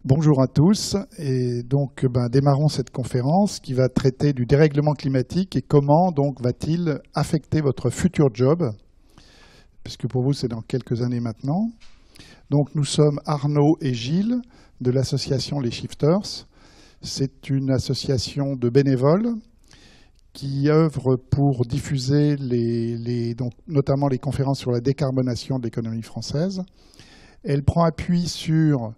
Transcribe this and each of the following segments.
Bonjour à tous, et donc démarrons cette conférence qui va traiter du dérèglement climatique et comment donc va-t-il affecter votre futur job, puisque pour vous c'est dans quelques années maintenant. Donc nous sommes Arnaud et Gilles de l'association Les Shifters. C'est une association de bénévoles qui œuvre pour diffuser donc, notamment les conférences sur la décarbonation de l'économie française. Elle prend appui sur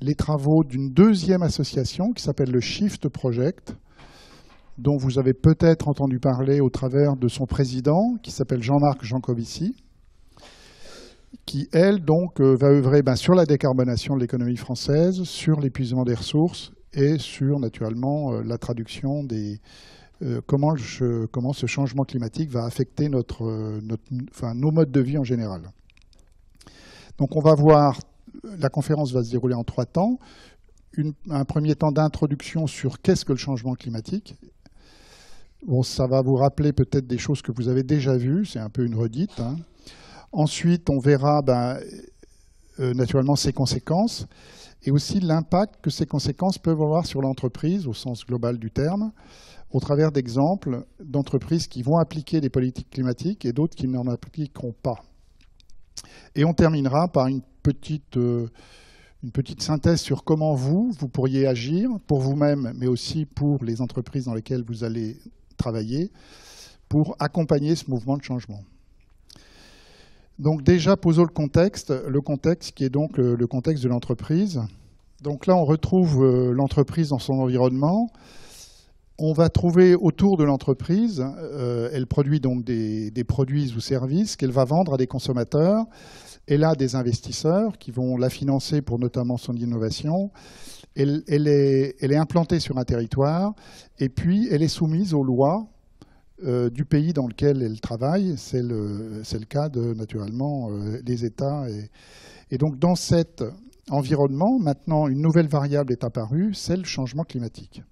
les travaux d'une deuxième association qui s'appelle le Shift Project, dont vous avez peut-être entendu parler au travers de son président, qui s'appelle Jean-Marc Jancovici, qui, elle, donc, va œuvrer sur la décarbonation de l'économie française, sur l'épuisement des ressources et sur, naturellement, la traduction des... comment ce changement climatique va affecter nos modes de vie en général. Donc on va voir... La conférence va se dérouler en 3 temps. Un premier temps d'introduction sur qu'est-ce que le changement climatique. Bon, ça va vous rappeler peut-être des choses que vous avez déjà vues, c'est un peu une redite. Ensuite, on verra naturellement ses conséquences et aussi l'impact que ces conséquences peuvent avoir sur l'entreprise au sens global du terme, au travers d'exemples d'entreprises qui vont appliquer des politiques climatiques et d'autres qui n'en appliqueront pas. Et on terminera par une petite synthèse sur comment vous pourriez agir pour vous-même, mais aussi pour les entreprises dans lesquelles vous allez travailler, pour accompagner ce mouvement de changement. Donc déjà, posons le contexte qui est donc le contexte de l'entreprise. Donc là, on retrouve l'entreprise dans son environnement. On va trouver autour de l'entreprise, elle produit donc des produits ou services qu'elle va vendre à des consommateurs. Elle a des investisseurs qui vont la financer pour notamment son innovation. Elle est implantée sur un territoire et puis elle est soumise aux lois du pays dans lequel elle travaille. C'est le cas de, naturellement, des États. Et donc dans cet environnement, maintenant, une nouvelle variable est apparue, c'est le changement climatique.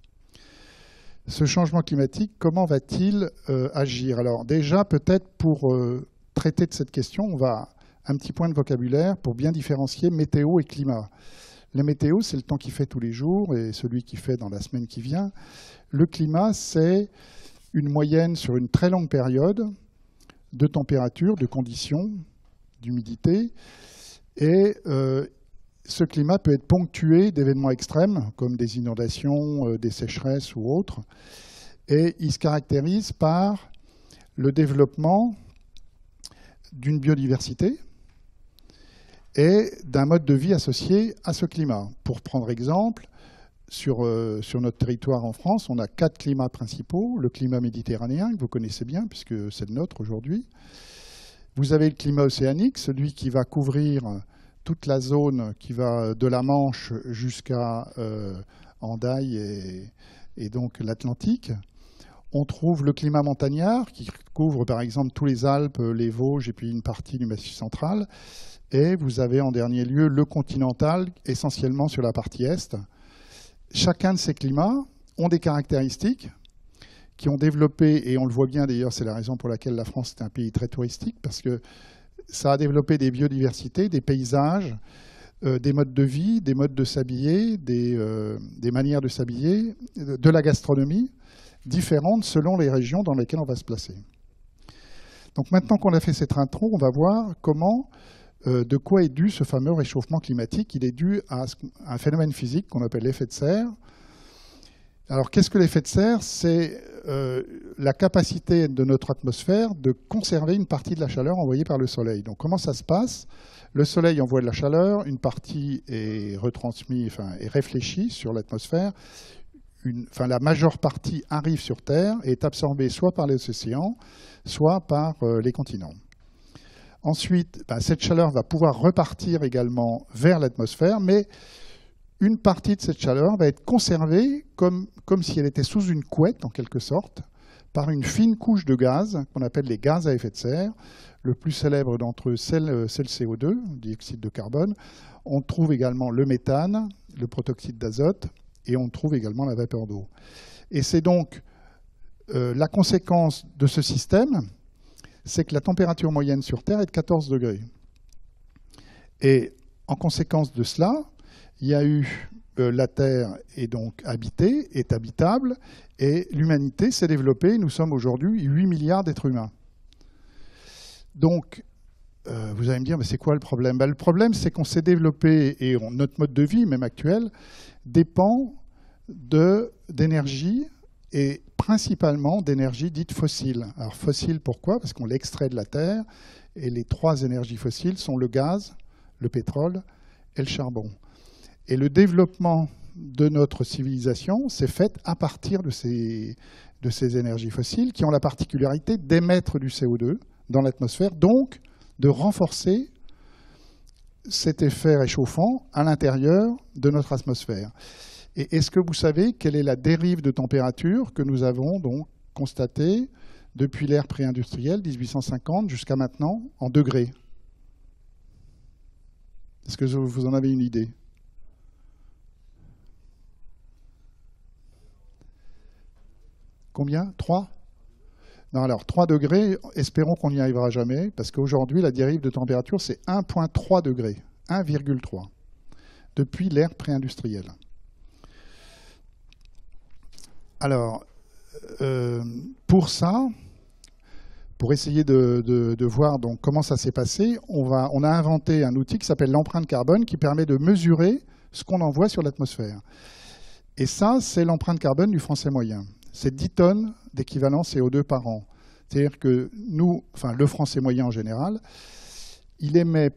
Ce changement climatique, comment va-t-il agir? Alors déjà, peut-être pour traiter de cette question, on va un petit point de vocabulaire pour bien différencier météo et climat. La météo, c'est le temps qu'il fait tous les jours et celui qui fait dans la semaine qui vient. Le climat, c'est une moyenne sur une très longue période de température, de conditions, d'humidité. Et ce climat peut être ponctué d'événements extrêmes, comme des inondations, des sécheresses ou autres. Et il se caractérise par le développement d'une biodiversité et d'un mode de vie associé à ce climat. Pour prendre exemple, sur notre territoire en France, on a 4 climats principaux. Le climat méditerranéen, que vous connaissez bien, puisque c'est le nôtre aujourd'hui. Vous avez le climat océanique, celui qui va couvrir toute la zone qui va de la Manche jusqu'à Hendaye et donc l'Atlantique. On trouve le climat montagnard qui couvre par exemple tous les Alpes, les Vosges et puis une partie du Massif central. Et vous avez en dernier lieu le continental, essentiellement sur la partie est. Chacun de ces climats ont des caractéristiques qui ont développé, et on le voit bien d'ailleurs, c'est la raison pour laquelle la France est un pays très touristique, parce que ça a développé des biodiversités, des paysages, des modes de vie, des modes de s'habiller, des manières de s'habiller, de la gastronomie, différentes selon les régions dans lesquelles on va se placer. Donc maintenant qu'on a fait cette intro, on va voir de quoi est dû ce fameux réchauffement climatique. Il est dû à un phénomène physique qu'on appelle l'effet de serre. Alors qu'est-ce que l'effet de serre? C'est la capacité de notre atmosphère de conserver une partie de la chaleur envoyée par le Soleil. Donc comment ça se passe? Le Soleil envoie de la chaleur, une partie est est réfléchie sur l'atmosphère. La majeure partie arrive sur Terre et est absorbée soit par les océans, soit par les continents. Ensuite, cette chaleur va pouvoir repartir également vers l'atmosphère, mais une partie de cette chaleur va être conservée comme si elle était sous une couette, en quelque sorte, par une fine couche de gaz qu'on appelle les gaz à effet de serre. Le plus célèbre d'entre eux, c'est le CO2, le dioxyde de carbone. On trouve également le méthane, le protoxyde d'azote, et on trouve également la vapeur d'eau. Et c'est donc la conséquence de ce système, c'est que la température moyenne sur Terre est de 14 degrés. Et en conséquence de cela, il y a eu la Terre est donc habitée, est habitable, et l'humanité s'est développée. Nous sommes aujourd'hui 8 milliards d'êtres humains. Donc, vous allez me dire, mais c'est quoi le problème? Le problème, c'est qu'on s'est développé, et notre mode de vie, même actuel, dépend d'énergie, et principalement d'énergie dite fossile. Alors fossile, pourquoi? Parce qu'on l'extrait de la Terre, et les 3 énergies fossiles sont le gaz, le pétrole et le charbon. Et le développement de notre civilisation s'est fait à partir de ces énergies fossiles qui ont la particularité d'émettre du CO2 dans l'atmosphère, donc de renforcer cet effet réchauffant à l'intérieur de notre atmosphère. Et est-ce que vous savez quelle est la dérive de température que nous avons donc constatée depuis l'ère pré-industrielle, 1850, jusqu'à maintenant, en degrés? Est-ce que vous en avez une idée? Combien? 3? Non, alors 3 degrés, espérons qu'on n'y arrivera jamais, parce qu'aujourd'hui, la dérive de température, c'est 1,3 degrés, 1,3, depuis l'ère pré-industrielle. Alors, pour ça, pour essayer de voir donc comment ça s'est passé, on a inventé un outil qui s'appelle l'empreinte carbone, qui permet de mesurer ce qu'on envoie sur l'atmosphère. Et ça, c'est l'empreinte carbone du Français moyen. C'est 10 tonnes d'équivalent CO2 par an. C'est-à-dire que nous, enfin le Français moyen en général, il émet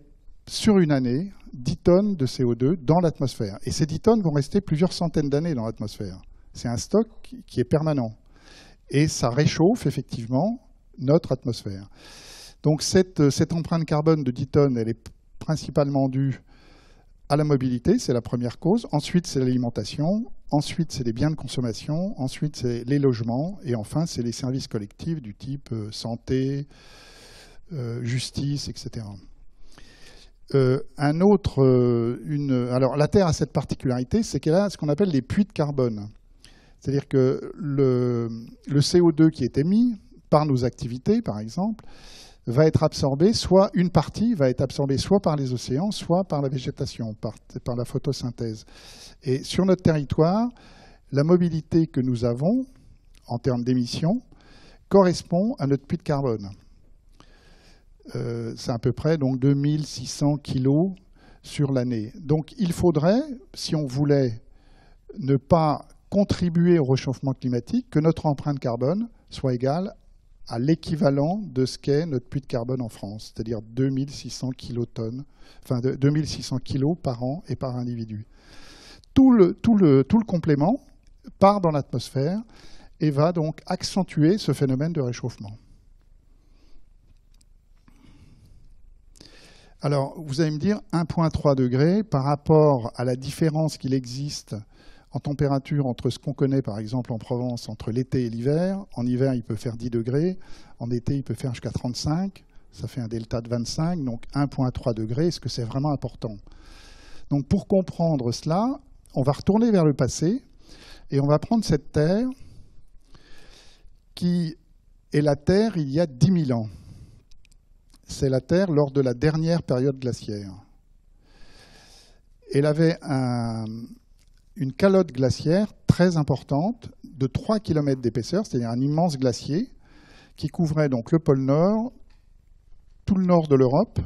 sur une année 10 tonnes de CO2 dans l'atmosphère. Et ces 10 tonnes vont rester plusieurs centaines d'années dans l'atmosphère. C'est un stock qui est permanent. Et ça réchauffe effectivement notre atmosphère. Donc cette empreinte carbone de 10 tonnes, elle est principalement due à la mobilité, c'est la première cause. Ensuite, c'est l'alimentation. Ensuite, c'est les biens de consommation. Ensuite, c'est les logements. Et enfin, c'est les services collectifs du type santé, justice, etc. Alors, la Terre a cette particularité, c'est qu'elle a ce qu'on appelle les puits de carbone. C'est-à-dire que le CO2 qui est émis par nos activités, par exemple, va être absorbé, soit une partie va être absorbée soit par les océans, soit par la végétation, par la photosynthèse. Et sur notre territoire, la mobilité que nous avons, en termes d'émissions, correspond à notre puits de carbone. C'est à peu près donc 2600 kilos sur l'année. Donc il faudrait, si on voulait ne pas contribuer au réchauffement climatique, que notre empreinte carbone soit égale à l'équivalent de ce qu'est notre puits de carbone en France, c'est-à-dire 2600 kilotonnes, enfin 2600 kilos par an et par individu. Tout le complément part dans l'atmosphère et va donc accentuer ce phénomène de réchauffement. Alors, vous allez me dire 1,3 degré par rapport à la différence qu'il existe en température entre ce qu'on connaît par exemple en Provence entre l'été et l'hiver. En hiver, il peut faire 10 degrés. En été, il peut faire jusqu'à 35. Ça fait un delta de 25. Donc 1,3 degrés, est-ce que c'est vraiment important? Donc pour comprendre cela, on va retourner vers le passé et on va prendre cette Terre qui est la Terre il y a 10 000 ans. C'est la Terre lors de la dernière période glaciaire. Elle avait une calotte glaciaire très importante de 3 km d'épaisseur, c'est-à-dire un immense glacier qui couvrait donc le pôle Nord, tout le nord de l'Europe,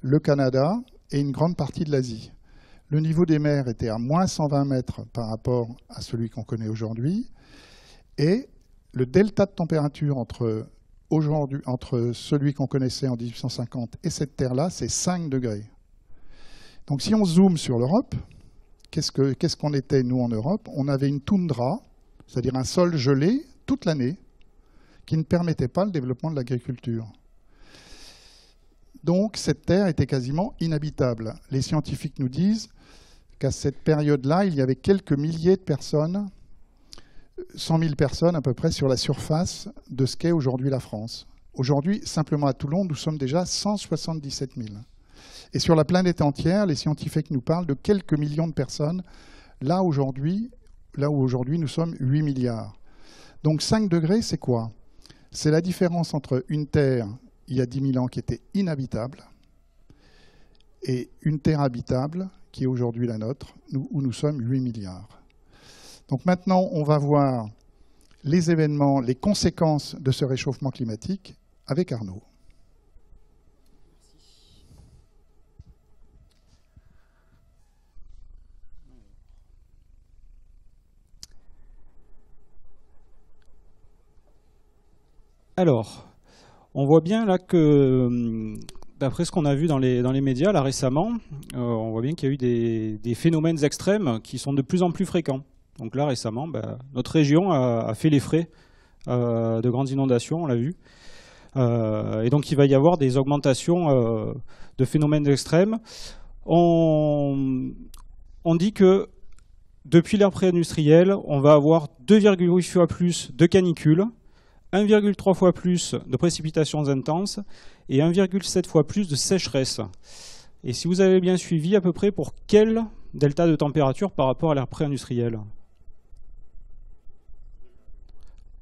le Canada et une grande partie de l'Asie. Le niveau des mers était à moins 120 mètres par rapport à celui qu'on connaît aujourd'hui et le delta de température entre celui qu'on connaissait en 1850 et cette Terre-là, c'est 5 degrés. Donc si on zoome sur l'Europe, qu'est-ce qu'on était, nous, en Europe? On avait une toundra, c'est-à-dire un sol gelé toute l'année, qui ne permettait pas le développement de l'agriculture. Donc, cette terre était quasiment inhabitable. Les scientifiques nous disent qu'à cette période-là, il y avait quelques milliers de personnes, 100 000 personnes à peu près, sur la surface de ce qu'est aujourd'hui la France. Aujourd'hui, simplement à Toulon, nous sommes déjà 177 000. Et sur la planète entière, les scientifiques nous parlent de quelques millions de personnes, là où aujourd'hui nous sommes 8 milliards. Donc 5 degrés, c'est quoi? C'est la différence entre une Terre, il y a 10 000 ans, qui était inhabitable, et une Terre habitable, qui est aujourd'hui la nôtre, où nous sommes 8 milliards. Donc maintenant, on va voir les événements, les conséquences de ce réchauffement climatique avec Arnaud. Alors, on voit bien là que, d'après ce qu'on a vu dans les médias là récemment, on voit bien qu'il y a eu des phénomènes extrêmes qui sont de plus en plus fréquents. Donc là récemment, notre région a fait les frais de grandes inondations, on l'a vu. Et donc il va y avoir des augmentations de phénomènes extrêmes. On dit que depuis l'ère pré-industrielle, on va avoir 2,8 fois plus de canicules, 1,3 fois plus de précipitations intenses et 1,7 fois plus de sécheresse. Et si vous avez bien suivi, à peu près pour quel delta de température par rapport à l'ère pré-industrielle?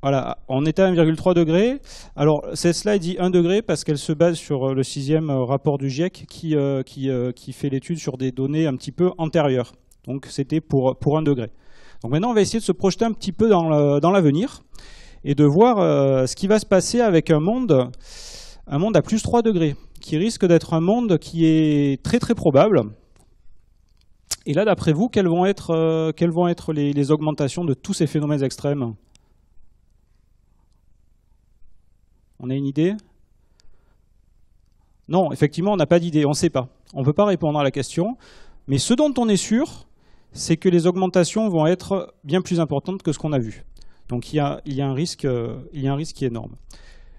Voilà, on était à 1,3 degré. Alors, cette slide dit 1 degré parce qu'elle se base sur le 6e rapport du GIEC qui fait l'étude sur des données un petit peu antérieures. Donc, c'était pour 1 degré. Donc maintenant, on va essayer de se projeter un petit peu dans l'avenir et de voir ce qui va se passer avec un monde à plus 3 degrés, qui risque d'être un monde qui est très très probable. Et là, d'après vous, quelles vont être les augmentations de tous ces phénomènes extrêmes? On a une idée? Non, effectivement, on n'a pas d'idée, on ne sait pas. On ne peut pas répondre à la question. Mais ce dont on est sûr, c'est que les augmentations vont être bien plus importantes que ce qu'on a vu. Donc il y a un risque qui est énorme.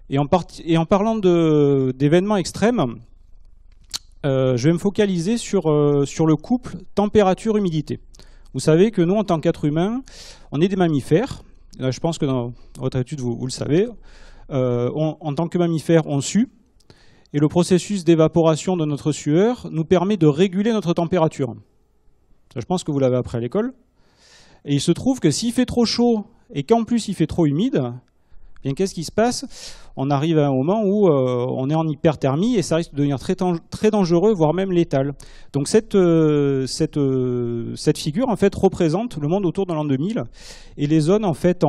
Et en parlant d'événements extrêmes, je vais me focaliser sur le couple température-humidité. Vous savez que nous, en tant qu'êtres humains, on est des mammifères. Là, je pense que dans votre étude, vous le savez. En tant que mammifères, on sue. Et le processus d'évaporation de notre sueur nous permet de réguler notre température. Ça, je pense que vous l'avez appris à l'école. Et il se trouve que s'il fait trop chaud et qu'en plus il fait trop humide, bien qu'est-ce qui se passe? On arrive à un moment où on est en hyperthermie et ça risque de devenir très dangereux, voire même létal. Donc cette figure en fait représente le monde autour de l'an 2000 et les zones en fait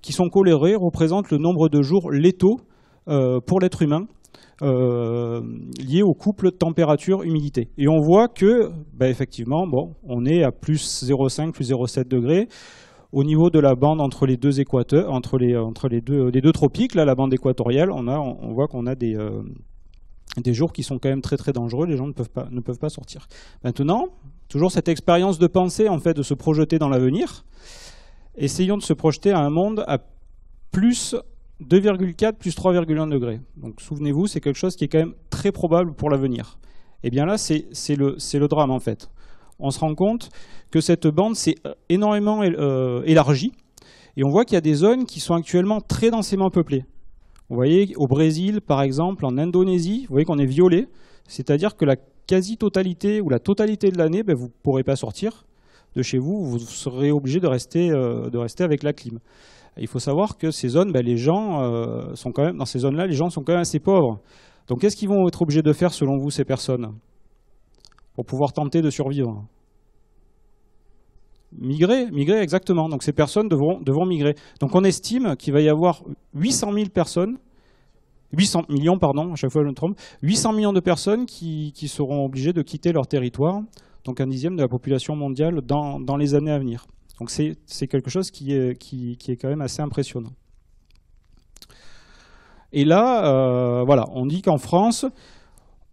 qui sont colorées représentent le nombre de jours létaux pour l'être humain liés au couple température-humidité. Et on voit que, effectivement, on est à plus 0,5, plus 0,7 degrés. Au niveau de la bande entre les deux équateurs, entre les deux tropiques, là, la bande équatoriale, on voit qu'on a des jours qui sont quand même très très dangereux. Les gens ne peuvent pas sortir. Maintenant, toujours cette expérience de pensée, en fait, de se projeter dans l'avenir. Essayons de se projeter à un monde à plus 2,4 plus 3,1 degrés. Donc souvenez-vous, c'est quelque chose qui est quand même très probable pour l'avenir. Et bien là, c'est le drame en fait. On se rend compte que cette bande s'est énormément élargie et on voit qu'il y a des zones qui sont actuellement très densément peuplées. Vous voyez, au Brésil par exemple, en Indonésie, vous voyez qu'on est violet, c'est-à-dire que la quasi-totalité ou la totalité de l'année, vous ne pourrez pas sortir de chez vous, vous serez obligé de rester avec la clim. Il faut savoir que ces zones, les gens sont quand même, dans ces zones-là, les gens sont quand même assez pauvres. Donc qu'est-ce qu'ils vont être obligés de faire selon vous, ces personnes, pour pouvoir tenter de survivre? Migrer, exactement. Donc ces personnes devront migrer. Donc on estime qu'il va y avoir 800 000 personnes, 800 millions, pardon, à chaque fois je me trompe, 800 millions de personnes qui seront obligées de quitter leur territoire, donc 1/10 de la population mondiale dans les années à venir. Donc c'est quelque chose qui est quand même assez impressionnant. Et là, voilà, on dit qu'en France,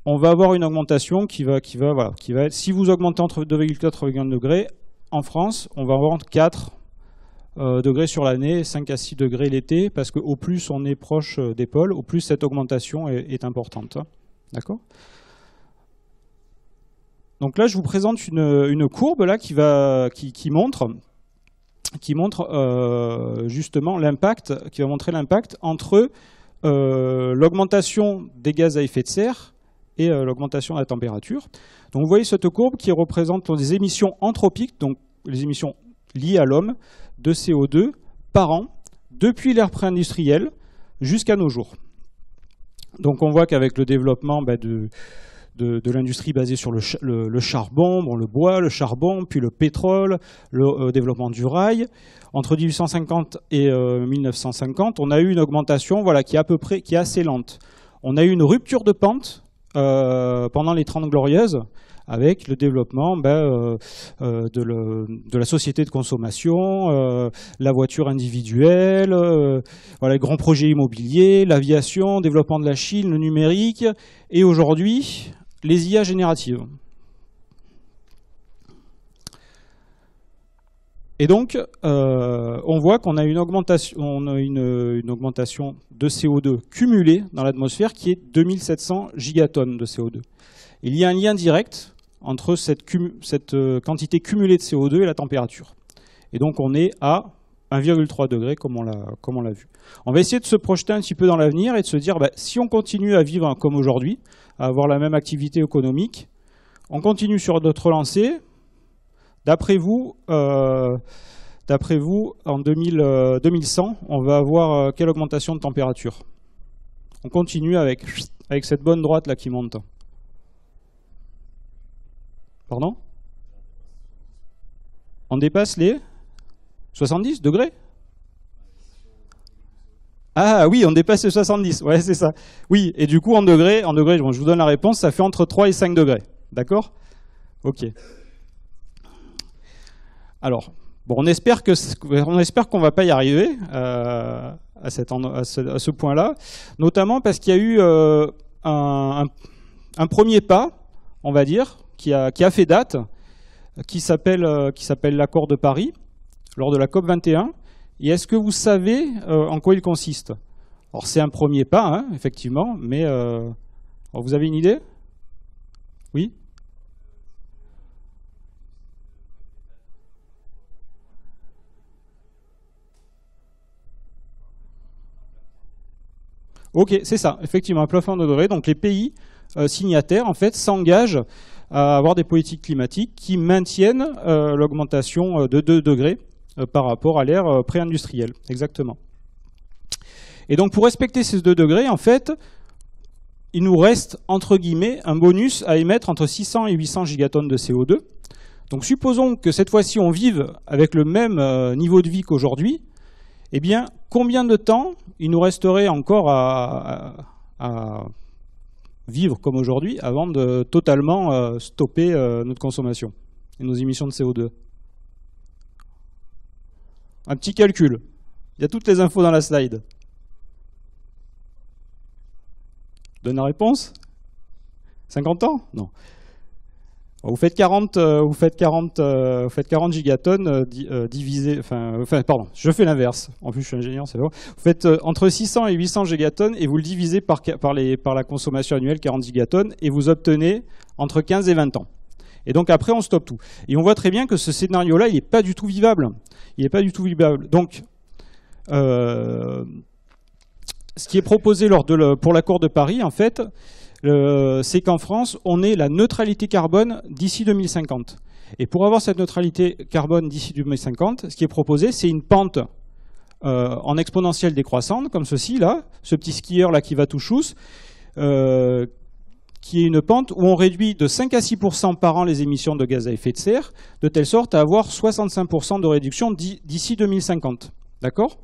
on va avoir une augmentation qui va être, si vous augmentez entre 2,4 et 3,1 degrés, en France, on va avoir 4 degrés sur l'année, 5 à 6 degrés l'été, parce qu'au plus on est proche des pôles, au plus cette augmentation est importante. D'accord ? Donc là, je vous présente une courbe là, qui montre justement l'impact, qui va montrer l'impact entre l'augmentation des gaz à effet de serre et l'augmentation de la température. Donc vous voyez cette courbe qui représente les émissions anthropiques, donc les émissions liées à l'homme, de CO2 par an, depuis l'ère pré-industrielle jusqu'à nos jours. Donc on voit qu'avec le développement de de l'industrie basée sur le charbon, bon, le bois, le charbon, puis le pétrole, le développement du rail. Entre 1850 et 1950, on a eu une augmentation voilà, qui est assez lente. On a eu une rupture de pente pendant les 30 Glorieuses, avec le développement de la société de consommation, la voiture individuelle, voilà, les grands projets immobiliers, l'aviation, développement de la Chine, le numérique, et aujourd'hui, les IA génératives. Et donc, on voit qu'on a une augmentation de CO2 cumulée dans l'atmosphère qui est 2700 gigatonnes de CO2. Il y a un lien direct entre cette quantité cumulée de CO2 et la température. Et donc, on est à 1,3 degré, comme on l'a vu. On va essayer de se projeter un petit peu dans l'avenir et de se dire, si on continue à vivre comme aujourd'hui, à avoir la même activité économique, on continue sur d'autres lancées. D'après vous, en 2100, on va avoir quelle augmentation de température? On continue avec cette bonne droite là qui monte. Pardon? On dépasse les 70 degrés? Ah oui, on dépasse les 70, ouais, c'est ça. Oui, et du coup, en degrés, bon, je vous donne la réponse, ça fait entre 3 et 5 degrés. D'accord? Ok. Alors, bon, on espère qu'on ne va pas y arriver à ce point-là, notamment parce qu'il y a eu un premier pas, on va dire, qui a fait date, qui s'appelle l'accord de Paris, lors de la COP 21. Et est-ce que vous savez en quoi il consiste? Alors c'est un premier pas, hein, effectivement, mais vous avez une idée? Oui? Ok, c'est ça, effectivement, un plafond de degrés. Donc les pays signataires, en fait, s'engagent à avoir des politiques climatiques qui maintiennent l'augmentation de 2 degrés par rapport à l'ère pré-industrielle. Exactement. Et donc pour respecter ces 2 degrés, en fait, il nous reste, entre guillemets, un bonus à émettre entre 600 et 800 gigatonnes de CO2. Donc supposons que cette fois-ci on vive avec le même niveau de vie qu'aujourd'hui, eh bien, combien de temps il nous resterait encore à vivre comme aujourd'hui avant de totalement stopper notre consommation et nos émissions de CO2? Un petit calcul. Il y a toutes les infos dans la slide. Donne la réponse? 50 ans? Non. Vous faites 40 gigatonnes divisé, pardon, je fais l'inverse. En plus, je suis ingénieur, c'est bon. Vous faites entre 600 et 800 gigatonnes et vous le divisez par la consommation annuelle, 40 gigatonnes, et vous obtenez entre 15 et 20 ans. Et donc après, on stoppe tout. Et on voit très bien que ce scénario-là, il n'est pas du tout vivable. Il n'est pas du tout vivable. Donc, ce qui est proposé pour l'accord de Paris, en fait, c'est qu'en France, on ait la neutralité carbone d'ici 2050. Et pour avoir cette neutralité carbone d'ici 2050, ce qui est proposé, c'est une pente en exponentielle décroissante, comme ceci, là, ce petit skieur là qui va tout chousse, qui est une pente où on réduit de 5 à 6% par an les émissions de gaz à effet de serre, de telle sorte à avoir 65% de réduction d'ici 2050. D'accord?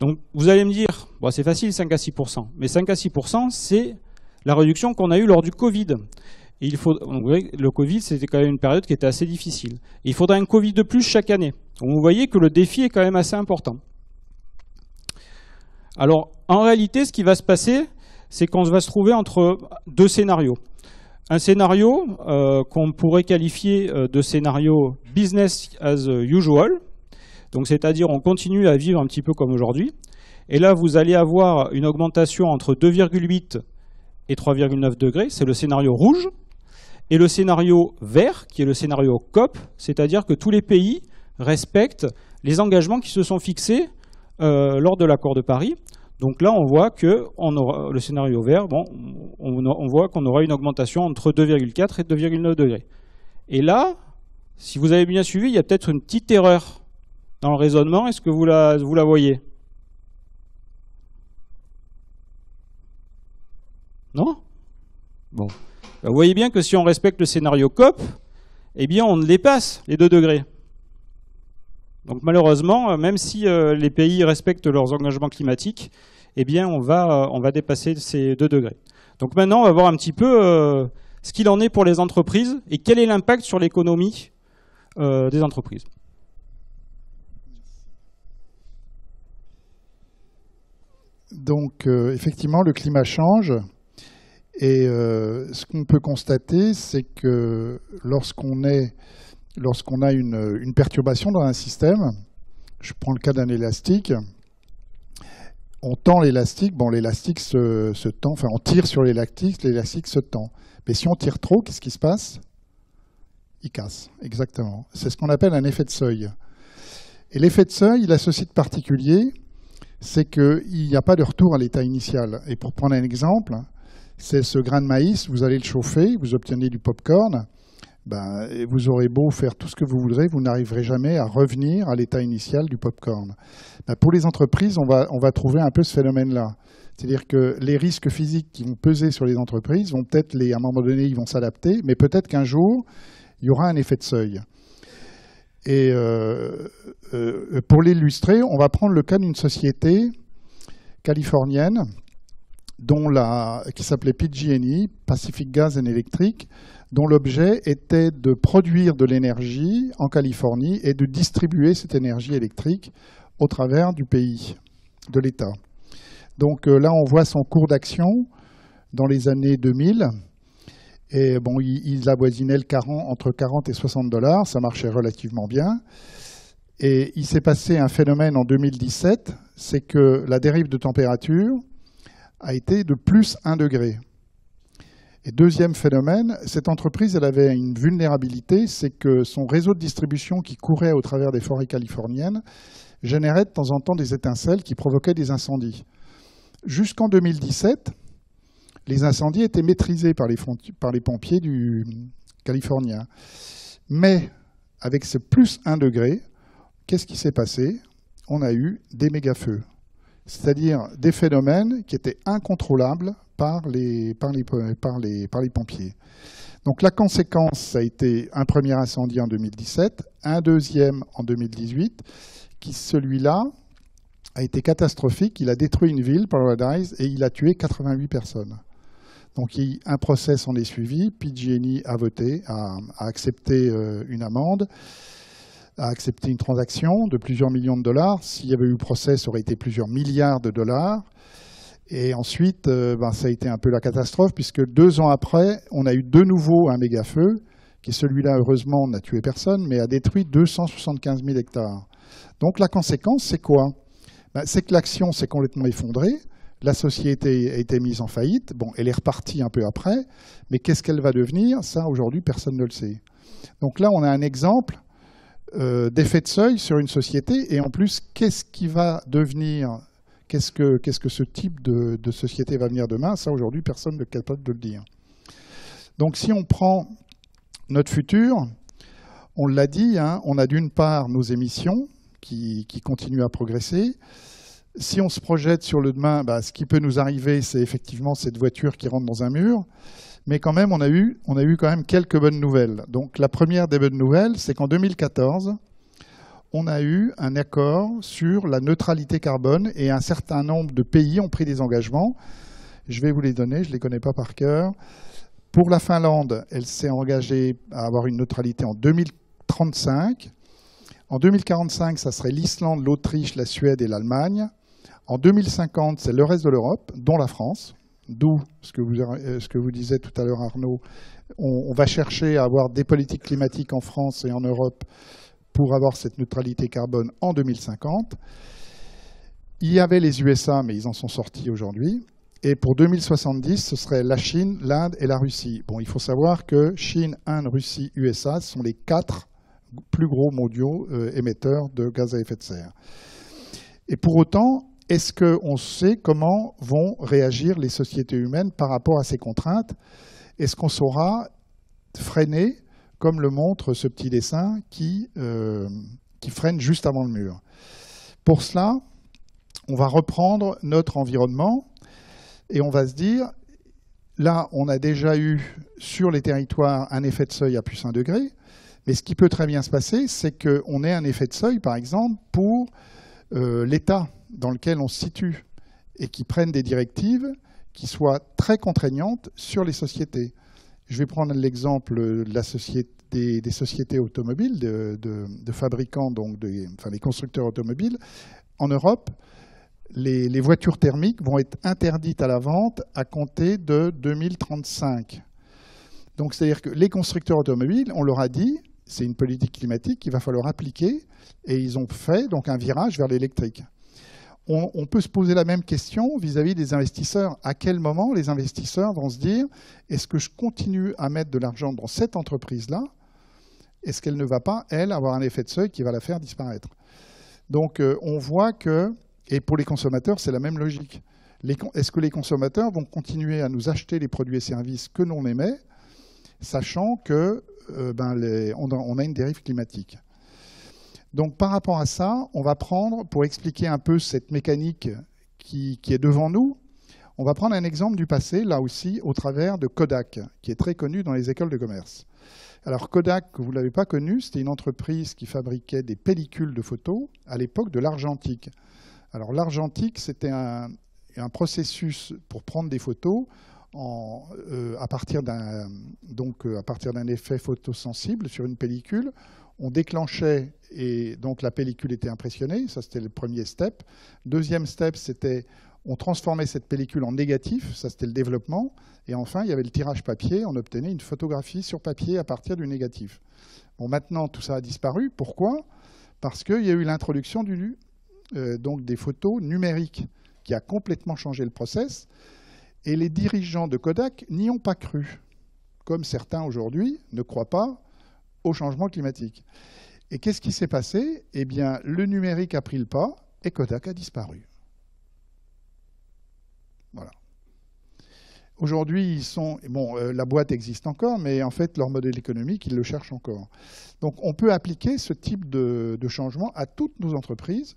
Donc vous allez me dire, bon, c'est facile 5 à 6%, mais 5 à 6%, c'est la réduction qu'on a eue lors du Covid. Et le Covid, c'était quand même une période qui était assez difficile. Et il faudra un Covid de plus chaque année. Donc vous voyez que le défi est quand même assez important. Alors, en réalité, ce qui va se passer, c'est qu'on va se trouver entre 2 scénarios. Un scénario qu'on pourrait qualifier de scénario business as usual. Donc, c'est-à-dire, on continue à vivre un petit peu comme aujourd'hui. Et là, vous allez avoir une augmentation entre 2,8 et 3,9 degrés, c'est le scénario rouge, et le scénario vert, qui est le scénario COP, c'est-à-dire que tous les pays respectent les engagements qui se sont fixés lors de l'accord de Paris. Donc là, on voit que le scénario vert, bon, on voit qu'on aura une augmentation entre 2,4 et 2,9 degrés. Et là, si vous avez bien suivi, il y a peut-être une petite erreur dans le raisonnement. Est-ce que vous la voyez? Non? Bon. Vous voyez bien que si on respecte le scénario COP, eh bien on dépasse les 2 degrés. Donc malheureusement, même si les pays respectent leurs engagements climatiques, eh bien on va dépasser ces 2 degrés. Donc maintenant, on va voir un petit peu ce qu'il en est pour les entreprises et quel est l'impact sur l'économie des entreprises. Donc effectivement, le climat change. Et ce qu'on peut constater, c'est que lorsqu'on a une perturbation dans un système, je prends le cas d'un élastique, on tend l'élastique, bon l'élastique se tend, enfin on tire sur l'élastique se tend. Mais si on tire trop, qu'est-ce qui se passe? Il casse, exactement. C'est ce qu'on appelle un effet de seuil. Et l'effet de seuil, il a ce site particulier, c'est qu'il n'y a pas de retour à l'état initial. Et pour prendre un exemple, c'est ce grain de maïs, vous allez le chauffer, vous obtenez du pop-corn, et vous aurez beau faire tout ce que vous voudrez, vous n'arriverez jamais à revenir à l'état initial du pop-corn. Pour les entreprises, on va trouver un peu ce phénomène-là. C'est-à-dire que les risques physiques qui vont peser sur les entreprises vont peut-être, à un moment donné, ils vont s'adapter, mais peut-être qu'un jour, il y aura un effet de seuil. Et pour l'illustrer, on va prendre le cas d'une société californienne qui s'appelait PG&E, Pacific Gas and Electric, dont l'objet était de produire de l'énergie en Californie et de distribuer cette énergie électrique au travers du pays, de l'État. Donc là, on voit son cours d'action dans les années 2000. Et bon, il avoisinait entre 40 et 60 $, ça marchait relativement bien. Et il s'est passé un phénomène en 2017, c'est que la dérive de température a été de plus 1 degré. Et deuxième phénomène, cette entreprise, elle avait une vulnérabilité, c'est que son réseau de distribution qui courait au travers des forêts californiennes générait de temps en temps des étincelles qui provoquaient des incendies. Jusqu'en 2017, les incendies étaient maîtrisés par les pompiers californiens. Mais avec ce plus 1 degré, qu'est-ce qui s'est passé? On a eu des méga-feux. C'est-à-dire des phénomènes qui étaient incontrôlables par les pompiers. Donc la conséquence, ça a été un premier incendie en 2017, un deuxième en 2018, qui celui-là a été catastrophique. Il a détruit une ville, Paradise, et il a tué 88 personnes. Donc un procès s'en est suivi, PG&E a voté, a accepté une amende, a accepté une transaction de plusieurs millions de $. S'il y avait eu procès, ça aurait été plusieurs milliards de $. Et ensuite, ça a été un peu la catastrophe, puisque 2 ans après, on a eu de nouveau un méga-feu, qui celui-là, heureusement, n'a tué personne, mais a détruit 275 000 hectares. Donc la conséquence, c'est quoi? C'est que l'action s'est complètement effondrée, la société a été mise en faillite, bon, elle est repartie un peu après, mais qu'est-ce qu'elle va devenir? Ça, aujourd'hui, personne ne le sait. Donc là, on a un exemple d'effet de seuil sur une société, et en plus, qu'est-ce qui va devenir, qu'est-ce que ce type de société va venir demain? Ça, aujourd'hui, personne n'est capable de le dire. Donc si on prend notre futur, on l'a dit, hein, on a d'une part nos émissions qui continuent à progresser. Si on se projette sur le demain, ce qui peut nous arriver, c'est effectivement cette voiture qui rentre dans un mur. Mais quand même, on a eu quand même quelques bonnes nouvelles. Donc la première des bonnes nouvelles, c'est qu'en 2014, on a eu un accord sur la neutralité carbone et un certain nombre de pays ont pris des engagements. Je vais vous les donner, je ne les connais pas par cœur. Pour la Finlande, elle s'est engagée à avoir une neutralité en 2035. En 2045, ça serait l'Islande, l'Autriche, la Suède et l'Allemagne. En 2050, c'est le reste de l'Europe, dont la France. D'où ce que vous disiez tout à l'heure, Arnaud. On va chercher à avoir des politiques climatiques en France et en Europe pour avoir cette neutralité carbone en 2050. Il y avait les USA, mais ils en sont sortis aujourd'hui. Et pour 2070, ce serait la Chine, l'Inde et la Russie. Bon, il faut savoir que Chine, Inde, Russie, USA sont les 4 plus gros mondiaux émetteurs de gaz à effet de serre. Et pour autant, est-ce qu'on sait comment vont réagir les sociétés humaines par rapport à ces contraintes? Est-ce qu'on saura freiner, comme le montre ce petit dessin qui freine juste avant le mur? Pour cela, on va reprendre notre environnement et on va se dire, là, on a déjà eu sur les territoires un effet de seuil à plus 1 degré. Mais ce qui peut très bien se passer, c'est qu'on ait un effet de seuil, par exemple, pour l'état dans lequel on se situe et qui prennent des directives qui soient très contraignantes sur les sociétés. Je vais prendre l'exemple de la société, des sociétés automobiles, de fabricants, donc les constructeurs automobiles. En Europe, les voitures thermiques vont être interdites à la vente à compter de 2035. Donc, c'est-à-dire que les constructeurs automobiles, on leur a dit, c'est une politique climatique qu'il va falloir appliquer, et ils ont fait donc un virage vers l'électrique. On peut se poser la même question vis-à-vis des investisseurs. À quel moment les investisseurs vont se dire, est-ce que je continue à mettre de l'argent dans cette entreprise-là? Est-ce qu'elle ne va pas, elle, avoir un effet de seuil qui va la faire disparaître? Donc, on voit que, et pour les consommateurs, c'est la même logique. Est-ce que les consommateurs vont continuer à nous acheter les produits et services que l'on émet, sachant que on a une dérive climatique? Donc par rapport à ça, on va prendre, pour expliquer un peu cette mécanique qui est devant nous, on va prendre un exemple du passé, là aussi, au travers de Kodak, qui est très connu dans les écoles de commerce. Alors Kodak, vous ne l'avez pas connu, c'était une entreprise qui fabriquait des pellicules de photos à l'époque de l'argentique. Alors l'argentique, c'était un processus pour prendre des photos à partir d'un effet photosensible sur une pellicule. On déclenchait et donc la pellicule était impressionnée, ça c'était le premier step. Deuxième step, c'était on transformait cette pellicule en négatif, ça c'était le développement. Et enfin, il y avait le tirage papier, on obtenait une photographie sur papier à partir du négatif. Bon, maintenant, tout ça a disparu. Pourquoi? Parce qu'il y a eu l'introduction donc des photos numériques qui a complètement changé le process. Et les dirigeants de Kodak n'y ont pas cru, comme certains aujourd'hui ne croient pas au changement climatique. Et qu'est-ce qui s'est passé? Eh bien, le numérique a pris le pas et Kodak a disparu. Voilà. Aujourd'hui, la boîte existe encore, mais en fait, leur modèle économique, ils le cherchent encore. Donc, on peut appliquer ce type de changement à toutes nos entreprises.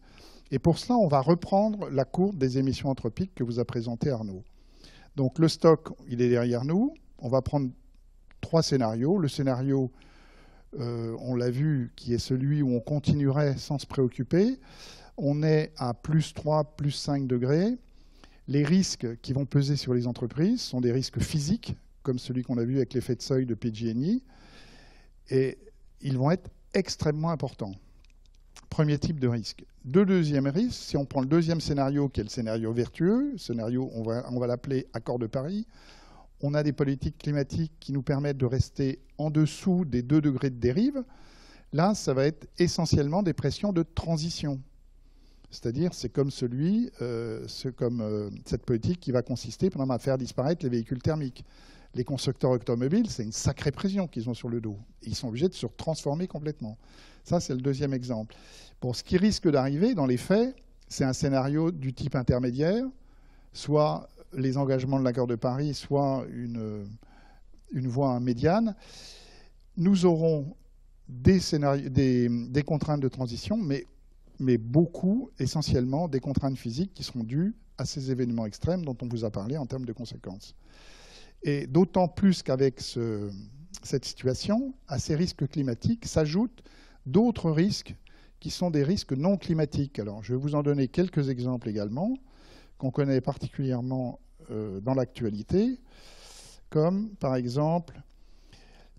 Et pour cela, on va reprendre la courbe des émissions anthropiques que vous a présentée Arnaud. Donc, le stock, il est derrière nous. On va prendre 3 scénarios. Le scénario, on l'a vu, qui est celui où on continuerait sans se préoccuper. On est à plus 3, plus 5 degrés. Les risques qui vont peser sur les entreprises sont des risques physiques, comme celui qu'on a vu avec l'effet de seuil de PG&E, et ils vont être extrêmement importants. Premier type de risque. Deuxième risque, si on prend le deuxième scénario, qui est le scénario vertueux, scénario, on va l'appeler accord de Paris, on a des politiques climatiques qui nous permettent de rester en dessous des 2 degrés de dérive. Là, ça va être essentiellement des pressions de transition. C'est-à-dire, c'est comme cette politique qui va consister, par exemple, à faire disparaître les véhicules thermiques. Les constructeurs automobiles, c'est une sacrée pression qu'ils ont sur le dos. Ils sont obligés de se transformer complètement. Ça, c'est le deuxième exemple. Bon, ce qui risque d'arriver, dans les faits, c'est un scénario du type intermédiaire, soit les engagements de l'accord de Paris, soit une voie médiane. Nous aurons des contraintes de transition, mais beaucoup, essentiellement, des contraintes physiques qui seront dues à ces événements extrêmes dont on vous a parlé en termes de conséquences. Et d'autant plus qu'avec cette situation, à ces risques climatiques s'ajoutent d'autres risques qui sont des risques non climatiques. Alors, je vais vous en donner quelques exemples également, qu'on connaît particulièrement dans l'actualité, comme, par exemple,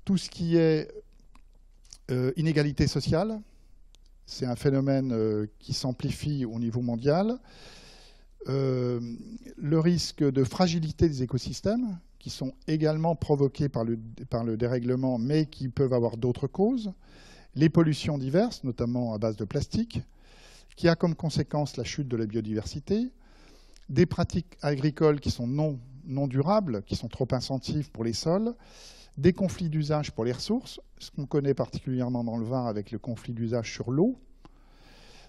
tout ce qui est inégalité sociale. C'est un phénomène qui s'amplifie au niveau mondial. Le risque de fragilité des écosystèmes, qui sont également provoqués par le dérèglement, mais qui peuvent avoir d'autres causes. Les pollutions diverses, notamment à base de plastique, qui a comme conséquence la chute de la biodiversité. Des pratiques agricoles qui sont non durables, qui sont trop incentives pour les sols. Des conflits d'usage pour les ressources, ce qu'on connaît particulièrement dans le Var avec le conflit d'usage sur l'eau.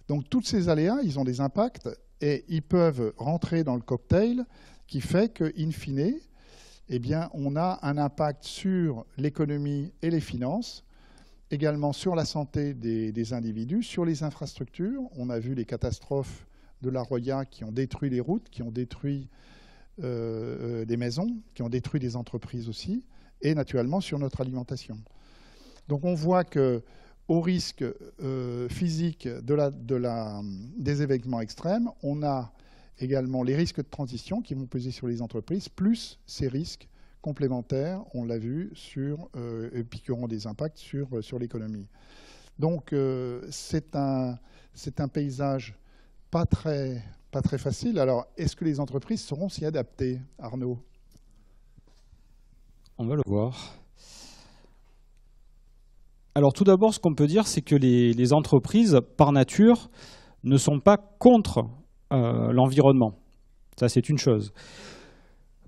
Donc tous ces aléas, ils ont des impacts et ils peuvent rentrer dans le cocktail qui fait qu'in fine, eh bien, on a un impact sur l'économie et les finances, également sur la santé des individus, sur les infrastructures. On a vu les catastrophes de la Roya qui ont détruit les routes, qui ont détruit des maisons, qui ont détruit des entreprises aussi, et naturellement sur notre alimentation. Donc on voit qu'au risque physique des événements extrêmes, on a également les risques de transition qui vont peser sur les entreprises, plus ces risques complémentaires, on l'a vu, et puis qui auront des impacts sur l'économie. Donc c'est un paysage pas très facile. Alors, est-ce que les entreprises sauront s'y adapter, Arnaud? On va le voir. Alors tout d'abord, ce qu'on peut dire, c'est que les entreprises, par nature, ne sont pas contre l'environnement. Ça, c'est une chose.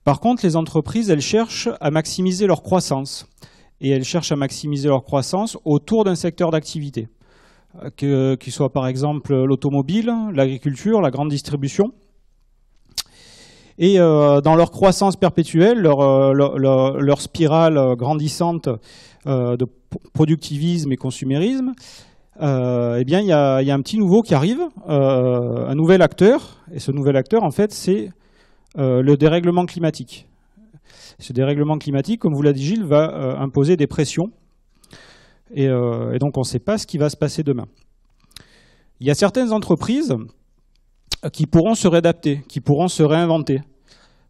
Par contre, les entreprises, elles cherchent à maximiser leur croissance. Et elles cherchent à maximiser leur croissance autour d'un secteur d'activité. Qu'il soit par exemple l'automobile, l'agriculture, la grande distribution. Et dans leur croissance perpétuelle, leur spirale grandissante de productivisme et consumérisme, eh bien, il y a un petit nouveau qui arrive, un nouvel acteur. Et ce nouvel acteur, en fait, c'est le dérèglement climatique. Ce dérèglement climatique, comme vous l'a dit Gilles, va imposer des pressions. Et donc, on ne sait pas ce qui va se passer demain. Il y a certaines entreprises qui pourront se réadapter, qui pourront se réinventer.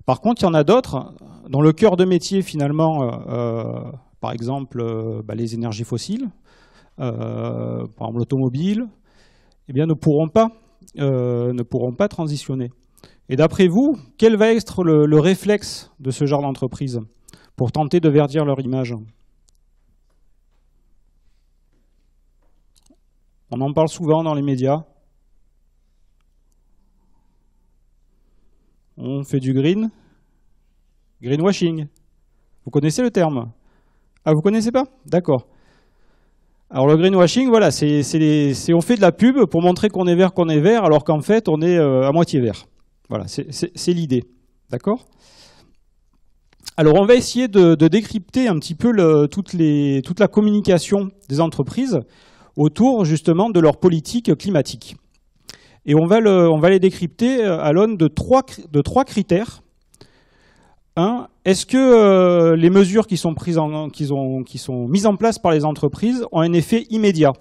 Par contre, il y en a d'autres dont le cœur de métier, finalement, par exemple, les énergies fossiles, par exemple l'automobile, eh bien, ne pourront pas transitionner. Et d'après vous, quel va être le réflexe de ce genre d'entreprise pour tenter de verdir leur image ? On en parle souvent dans les médias. On fait du greenwashing. Vous connaissez le terme? Ah, vous connaissez pas? D'accord. Alors le greenwashing, voilà, on fait de la pub pour montrer qu'on est vert, alors qu'en fait on est à moitié vert. Voilà, c'est l'idée. D'accord? Alors on va essayer de décrypter un petit peu toute la communication des entreprises autour justement de leur politique climatique. Et on va les décrypter à l'aune de trois critères. Un, est-ce que les mesures qui sont mises en place par les entreprises ont un effet immédiat?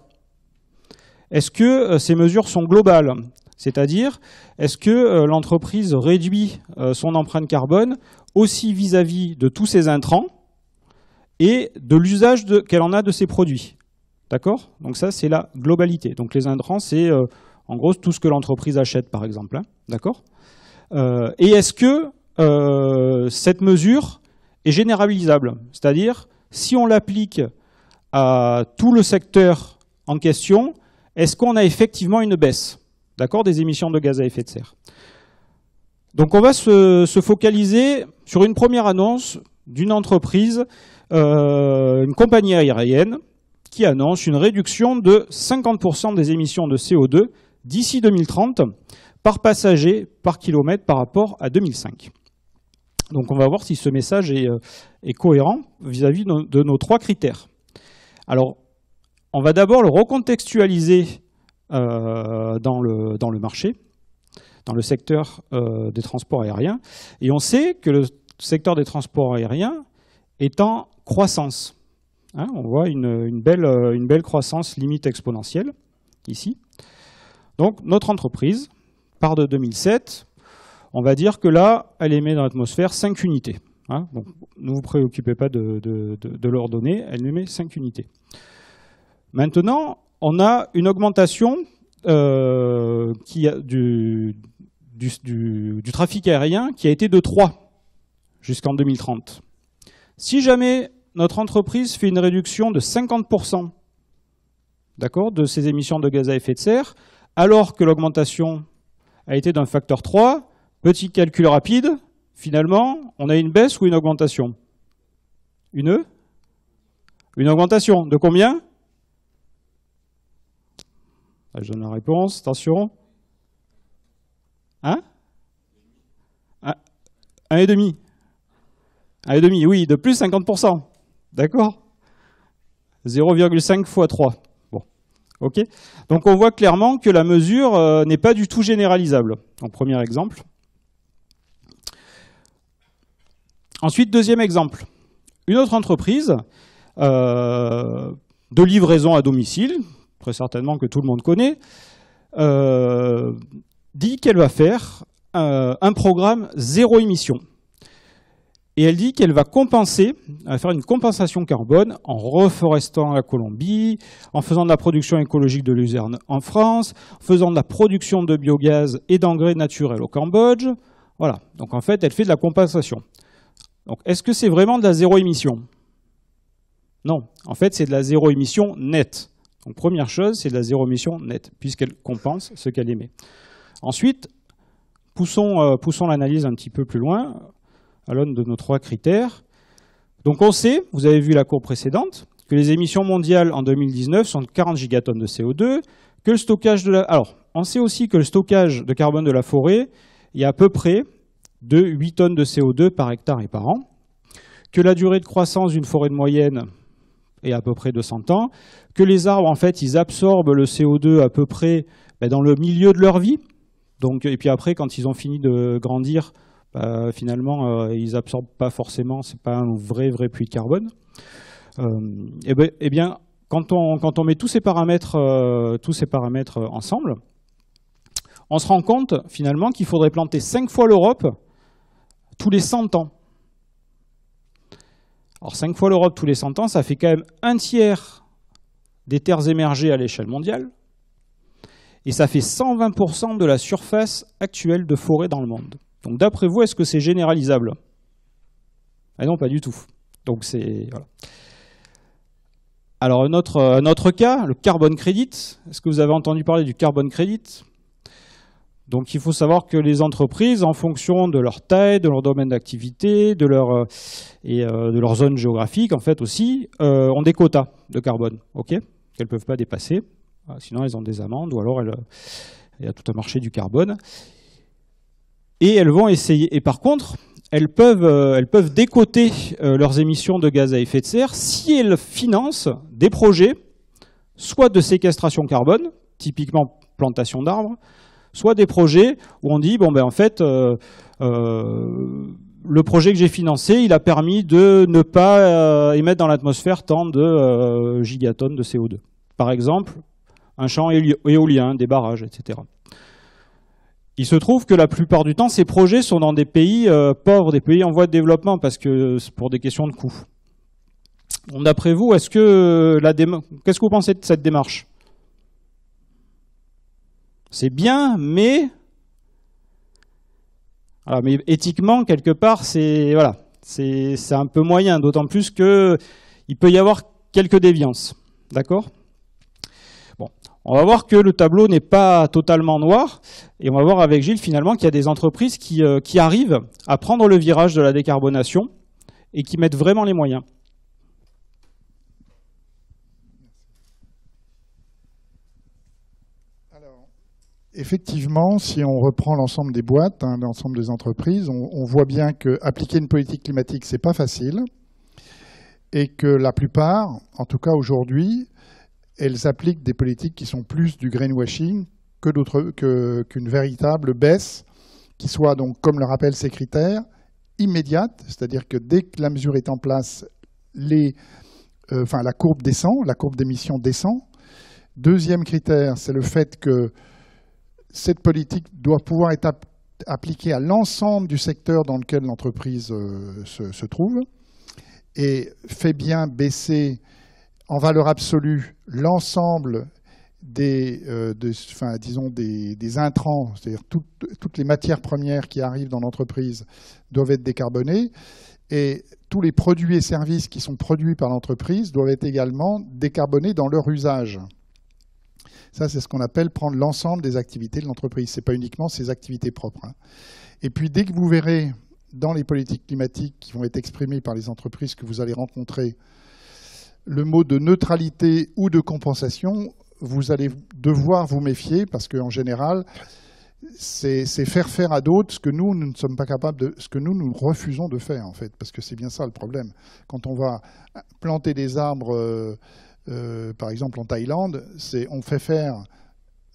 Est-ce que ces mesures sont globales? C'est-à-dire, est-ce que l'entreprise réduit son empreinte carbone aussi vis-à-vis de tous ses intrants et de l'usage qu'elle en a de ses produits? D'accord? Donc ça, c'est la globalité. Donc les intrants, c'est en gros tout ce que l'entreprise achète, par exemple. Hein, d'accord? Et est-ce que cette mesure est généralisable? C'est-à-dire, si on l'applique à tout le secteur en question, est-ce qu'on a effectivement une baisse, d'accord, des émissions de gaz à effet de serre? Donc on va se focaliser sur une première annonce d'une entreprise, une compagnie aérienne, qui annonce une réduction de 50% des émissions de CO2 d'ici 2030 par passager, par kilomètre par rapport à 2005. Donc on va voir si ce message est cohérent vis-à-vis de nos trois critères. Alors, on va d'abord le recontextualiser dans le marché, dans le secteur des transports aériens. Et on sait que le secteur des transports aériens est en croissance. Hein, on voit une belle croissance limite exponentielle, ici. Donc, notre entreprise part de 2007. On va dire que là, elle émet dans l'atmosphère 5 unités. Hein, donc, ne vous préoccupez pas de l'ordonner, elle émet 5 unités. Maintenant, on a une augmentation du trafic aérien qui a été de 3 jusqu'en 2030. Si jamais notre entreprise fait une réduction de 50%, d'accord, de ses émissions de gaz à effet de serre, alors que l'augmentation a été d'un facteur 3, petit calcul rapide, finalement, on a une baisse ou une augmentation? Une augmentation. De combien? Je donne la réponse, attention. 1,5. 1,5, oui, de plus 50%. D'accord? 0,5 x 3. Bon, ok. Donc on voit clairement que la mesure n'est pas du tout généralisable. Donc premier exemple. Ensuite, deuxième exemple. Une autre entreprise de livraison à domicile, très certainement que tout le monde connaît, dit qu'elle va faire un programme zéro émission. Et elle dit qu'elle va compenser, elle va faire une compensation carbone en reforestant la Colombie, en faisant de la production écologique de luzerne en France, en faisant de la production de biogaz et d'engrais naturels au Cambodge. Voilà. Donc en fait, elle fait de la compensation. Donc est-ce que c'est vraiment de la zéro émission? Non. En fait, c'est de la zéro émission nette. Donc première chose, c'est de la zéro émission nette, puisqu'elle compense ce qu'elle émet. Ensuite, poussons l'analyse un petit peu plus loin, à l'aune de nos 3 critères. Donc on sait, vous avez vu la courbe précédente, que les émissions mondiales en 2019 sont de 40 gigatonnes de CO2, que le stockage de la... Alors, on sait aussi que le stockage de carbone de la forêt, il y a à peu près de 8 tonnes de CO2 par hectare et par an, que la durée de croissance d'une forêt de moyenne est à peu près de 100 ans, que les arbres, en fait, ils absorbent le CO2 à peu près dans le milieu de leur vie. Donc, et puis après, quand ils ont fini de grandir, finalement, ils absorbent pas forcément, c'est pas un vrai puits de carbone. Et bien, quand on met tous ces paramètres ensemble, on se rend compte finalement qu'il faudrait planter 5 fois l'Europe tous les 100 ans. Alors 5 fois l'Europe tous les 100 ans, ça fait quand même un tiers des terres émergées à l'échelle mondiale, et ça fait 120% de la surface actuelle de forêt dans le monde. Donc d'après vous, est-ce que c'est généralisable? Ah non, pas du tout. Donc c'est... Voilà. Alors un autre cas, le carbon credit. Est-ce que vous avez entendu parler du carbon credit? Donc il faut savoir que les entreprises, en fonction de leur taille, de leur domaine d'activité, de leur zone géographique, en fait aussi, ont des quotas de carbone, ok, qu'elles ne peuvent pas dépasser. Sinon, elles ont des amendes, ou alors il y a tout un marché du carbone. Et elles vont essayer. Et par contre, elles peuvent décoter leurs émissions de gaz à effet de serre si elles financent des projets, soit de séquestration carbone, typiquement plantation d'arbres, soit des projets où on dit, bon ben en fait, le projet que j'ai financé, il a permis de ne pas émettre dans l'atmosphère tant de gigatonnes de CO2. Par exemple, un champ éolien, des barrages, etc. Il se trouve que la plupart du temps, ces projets sont dans des pays pauvres, des pays en voie de développement, parce que c'est pour des questions de coûts. D'après vous, qu'est-ce que vous pensez de cette démarche? C'est bien, mais éthiquement, quelque part, c'est un peu moyen, d'autant plus qu'il peut y avoir quelques déviances. D'accord ? Bon, on va voir que le tableau n'est pas totalement noir, et on va voir avec Gilles finalement qu'il y a des entreprises qui arrivent à prendre le virage de la décarbonation et qui mettent vraiment les moyens. Alors, effectivement, si on reprend l'ensemble des boîtes, l'ensemble des entreprises, on voit bien qu'appliquer une politique climatique, c'est pas facile, et que la plupart, en tout cas aujourd'hui, elles appliquent des politiques qui sont plus du greenwashing qu'une véritable baisse qui soit, donc, comme le rappellent ces critères, immédiate, c'est-à-dire que dès que la mesure est en place, la courbe descend, la courbe d'émission descend. Deuxième critère, c'est le fait que cette politique doit pouvoir être appliquée à l'ensemble du secteur dans lequel l'entreprise se trouve et fait bien baisser en valeur absolue l'ensemble des intrants, c'est-à-dire toutes les matières premières qui arrivent dans l'entreprise doivent être décarbonées, et tous les produits et services qui sont produits par l'entreprise doivent être également décarbonés dans leur usage. Ça, c'est ce qu'on appelle prendre l'ensemble des activités de l'entreprise. Ce n'est pas uniquement ses activités propres. Et puis, dès que vous verrez dans les politiques climatiques qui vont être exprimées par les entreprises que vous allez rencontrer, le mot de neutralité ou de compensation, vous allez devoir vous méfier parce qu'en général, c'est faire à d'autres ce que nous ne sommes pas capables de, ce que nous refusons de faire en fait, parce que c'est bien ça le problème. Quand on va planter des arbres, par exemple en Thaïlande, on fait faire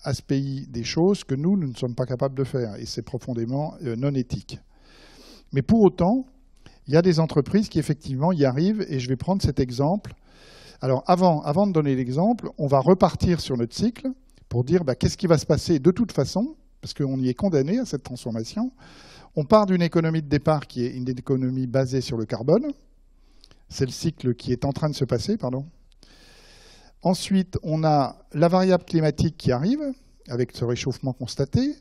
à ce pays des choses que nous ne sommes pas capables de faire, et c'est profondément non éthique. Mais pour autant, Il y a des entreprises qui effectivement y arrivent, et je vais prendre cet exemple. Alors avant de donner l'exemple, on va repartir sur notre cycle pour dire qu'est-ce qui va se passer de toute façon, parce qu'on y est condamné à cette transformation. On part d'une économie de départ qui est une économie basée sur le carbone. C'est le cycle qui est en train de se passer, pardon. Ensuite, on a la variable climatique qui arrive, avec ce réchauffement constaté.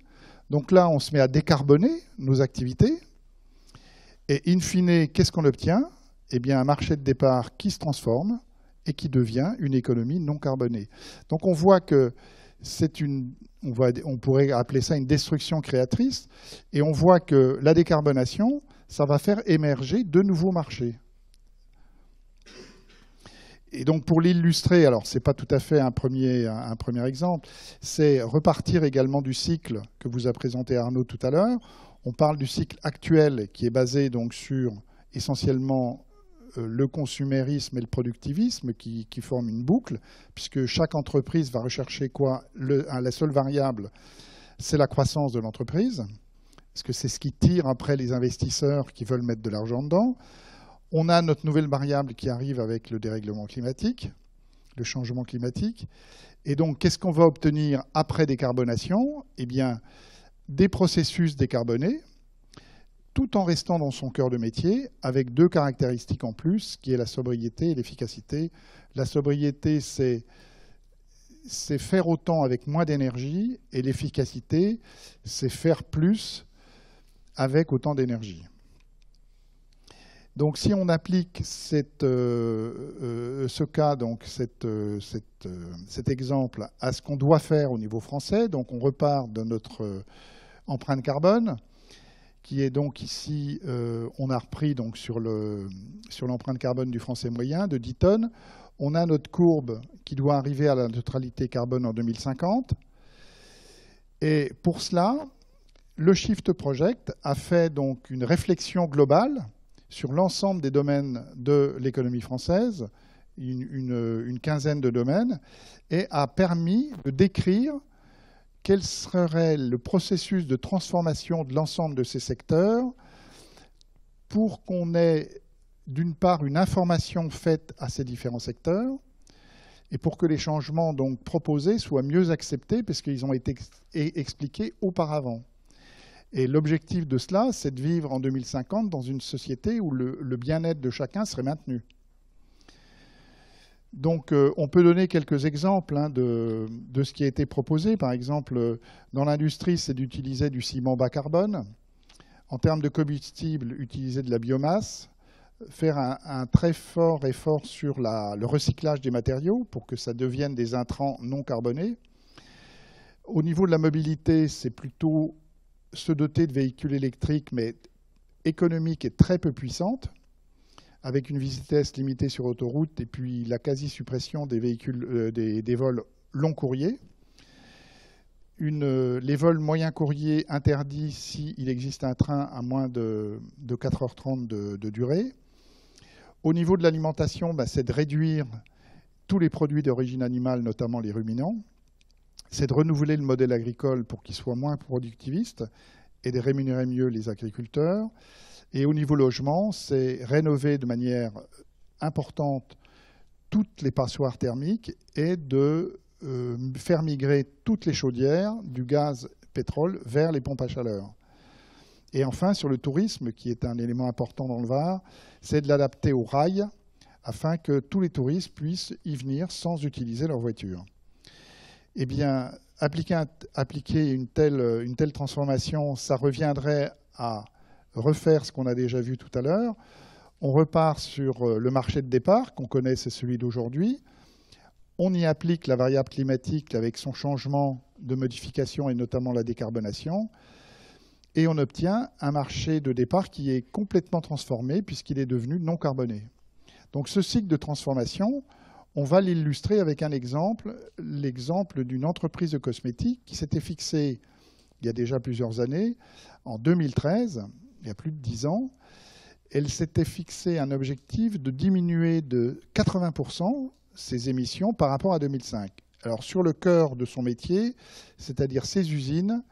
Donc là, on se met à décarboner nos activités. Et in fine, qu'est-ce qu'on obtient? Eh bien, un marché de départ qui se transforme et qui devient une économie non carbonée. Donc on voit que c'est on pourrait appeler ça une destruction créatrice, et on voit que la décarbonation, ça va faire émerger de nouveaux marchés. Et donc pour l'illustrer, alors ce n'est pas tout à fait un premier exemple, c'est repartir également du cycle que vous a présenté Arnaud tout à l'heure. On parle du cycle actuel qui est basé donc sur essentiellement le consumérisme et le productivisme qui forment une boucle, puisque chaque entreprise va rechercher quoi? La seule variable, c'est la croissance de l'entreprise, parce que c'est ce qui tire après les investisseurs qui veulent mettre de l'argent dedans. On a notre nouvelle variable qui arrive avec le dérèglement climatique, le changement climatique. Et donc, qu'est-ce qu'on va obtenir après décarbonation? Eh bien, des processus décarbonés, tout en restant dans son cœur de métier, avec deux caractéristiques en plus, qui est la sobriété et l'efficacité. La sobriété, c'est faire autant avec moins d'énergie, et l'efficacité, c'est faire plus avec autant d'énergie. Donc si on applique ce cas, donc cet exemple, à ce qu'on doit faire au niveau français, donc on repart de notre empreinte carbone, qui est donc ici, on a repris donc sur l'empreinte carbone du français moyen de 10 tonnes. On a notre courbe qui doit arriver à la neutralité carbone en 2050. Et pour cela, le Shift Project a fait donc une réflexion globale sur l'ensemble des domaines de l'économie française, une quinzaine de domaines, et a permis de décrire quel serait le processus de transformation de l'ensemble de ces secteurs pour qu'on ait d'une part une information faite à ces différents secteurs et pour que les changements donc proposés soient mieux acceptés parce qu'ils ont été expliqués auparavant. Et l'objectif de cela, c'est de vivre en 2050 dans une société où le bien-être de chacun serait maintenu. Donc, on peut donner quelques exemples de ce qui a été proposé. Par exemple, dans l'industrie, c'est d'utiliser du ciment bas carbone. En termes de combustible, utiliser de la biomasse. Faire un très fort effort sur le recyclage des matériaux pour que ça devienne des intrants non carbonés. Au niveau de la mobilité, c'est plutôt se doter de véhicules électriques, mais économiques et très peu puissantes, avec une vitesse limitée sur autoroute et puis la quasi-suppression des véhicules, des vols long courriers. Les vols moyen courriers interdits s'il existe un train à moins de 4h30 de durée. Au niveau de l'alimentation, c'est de réduire tous les produits d'origine animale, notamment les ruminants. C'est de renouveler le modèle agricole pour qu'il soit moins productiviste et de rémunérer mieux les agriculteurs. Et au niveau logement, c'est rénover de manière importante toutes les passoires thermiques et de faire migrer toutes les chaudières du gaz pétrole vers les pompes à chaleur. Et enfin, sur le tourisme, qui est un élément important dans le Var, c'est de l'adapter au rail afin que tous les touristes puissent y venir sans utiliser leur voiture. Eh bien, appliquer une telle transformation, ça reviendrait à refaire ce qu'on a déjà vu tout à l'heure. On repart sur le marché de départ, qu'on connaît, c'est celui d'aujourd'hui. On y applique la variable climatique avec son changement de modification et notamment la décarbonation. Et on obtient un marché de départ qui est complètement transformé puisqu'il est devenu non carboné. Donc ce cycle de transformation, on va l'illustrer avec un exemple, l'exemple d'une entreprise de cosmétiques qui s'était fixée il y a déjà plusieurs années, en 2013, il y a plus de 10 ans, elle s'était fixé un objectif de diminuer de 80% ses émissions par rapport à 2005. Alors sur le cœur de son métier, c'est-à-dire ses usines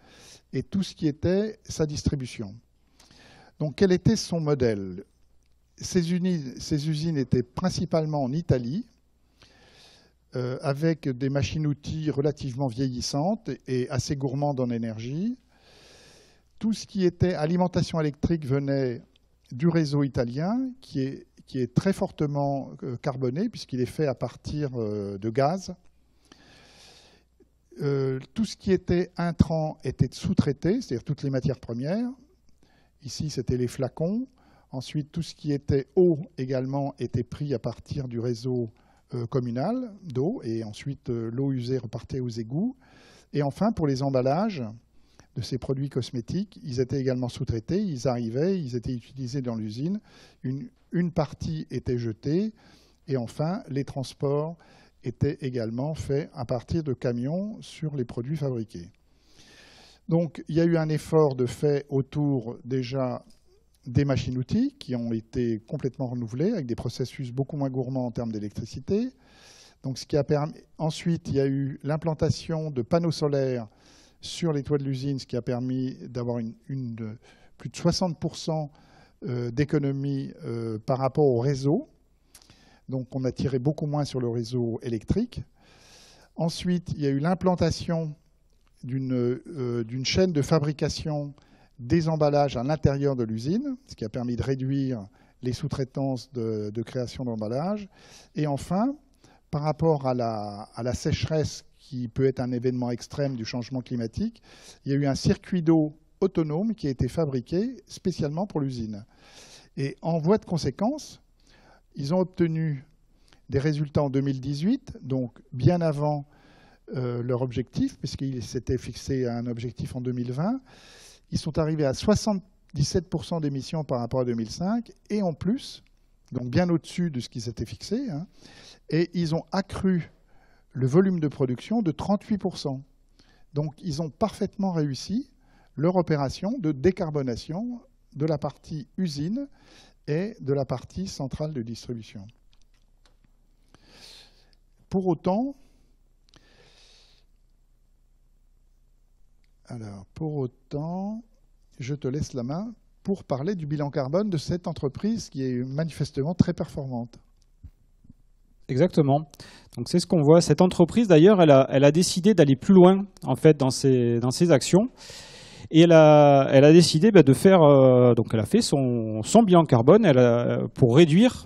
et tout ce qui était sa distribution. Donc quel était son modèle? ces usines étaient principalement en Italie, avec des machines-outils relativement vieillissantes et assez gourmandes en énergie. Tout ce qui était alimentation électrique venait du réseau italien, qui est très fortement carboné, puisqu'il est fait à partir de gaz. Tout ce qui était intrant était sous-traité, c'est-à-dire toutes les matières premières. Ici, c'était les flacons. Ensuite, tout ce qui était eau également était pris à partir du réseau communal d'eau. Et ensuite, l'eau usée repartait aux égouts. Et enfin, pour les emballages de ces produits cosmétiques, ils étaient également sous-traités. Ils arrivaient, ils étaient utilisés dans l'usine. Une partie était jetée. Et enfin, les transports étaient également faits à partir de camions sur les produits fabriqués. Donc, il y a eu un effort de fait autour déjà des machines-outils qui ont été complètement renouvelés avec des processus beaucoup moins gourmands en termes d'électricité. Donc, ce qui a permis... Ensuite, il y a eu l'implantation de panneaux solaires sur les toits de l'usine, ce qui a permis d'avoir plus de 60% d'économie par rapport au réseau. Donc, on a tiré beaucoup moins sur le réseau électrique. Ensuite, il y a eu l'implantation d'une chaîne de fabrication des emballages à l'intérieur de l'usine, ce qui a permis de réduire les sous-traitances de création d'emballages. Et enfin, par rapport à la sécheresse, qui peut être un événement extrême du changement climatique, il y a eu un circuit d'eau autonome qui a été fabriqué spécialement pour l'usine. Et en voie de conséquence, ils ont obtenu des résultats en 2018, donc bien avant leur objectif, puisqu'ils s'étaient fixé un objectif en 2020. Ils sont arrivés à 77% d'émissions par rapport à 2005, et en plus, donc bien au-dessus de ce qu'ils s'étaient fixé, hein, et ils ont accru le volume de production de 38%. Donc ils ont parfaitement réussi leur opération de décarbonation de la partie usine et de la partie centrale de distribution. Pour autant, je te laisse la main pour parler du bilan carbone de cette entreprise qui est manifestement très performante. Exactement. Donc c'est ce qu'on voit. Cette entreprise, d'ailleurs, elle a décidé d'aller plus loin en fait dans ses actions. Et elle a décidé de faire, donc elle a fait son bilan carbone pour réduire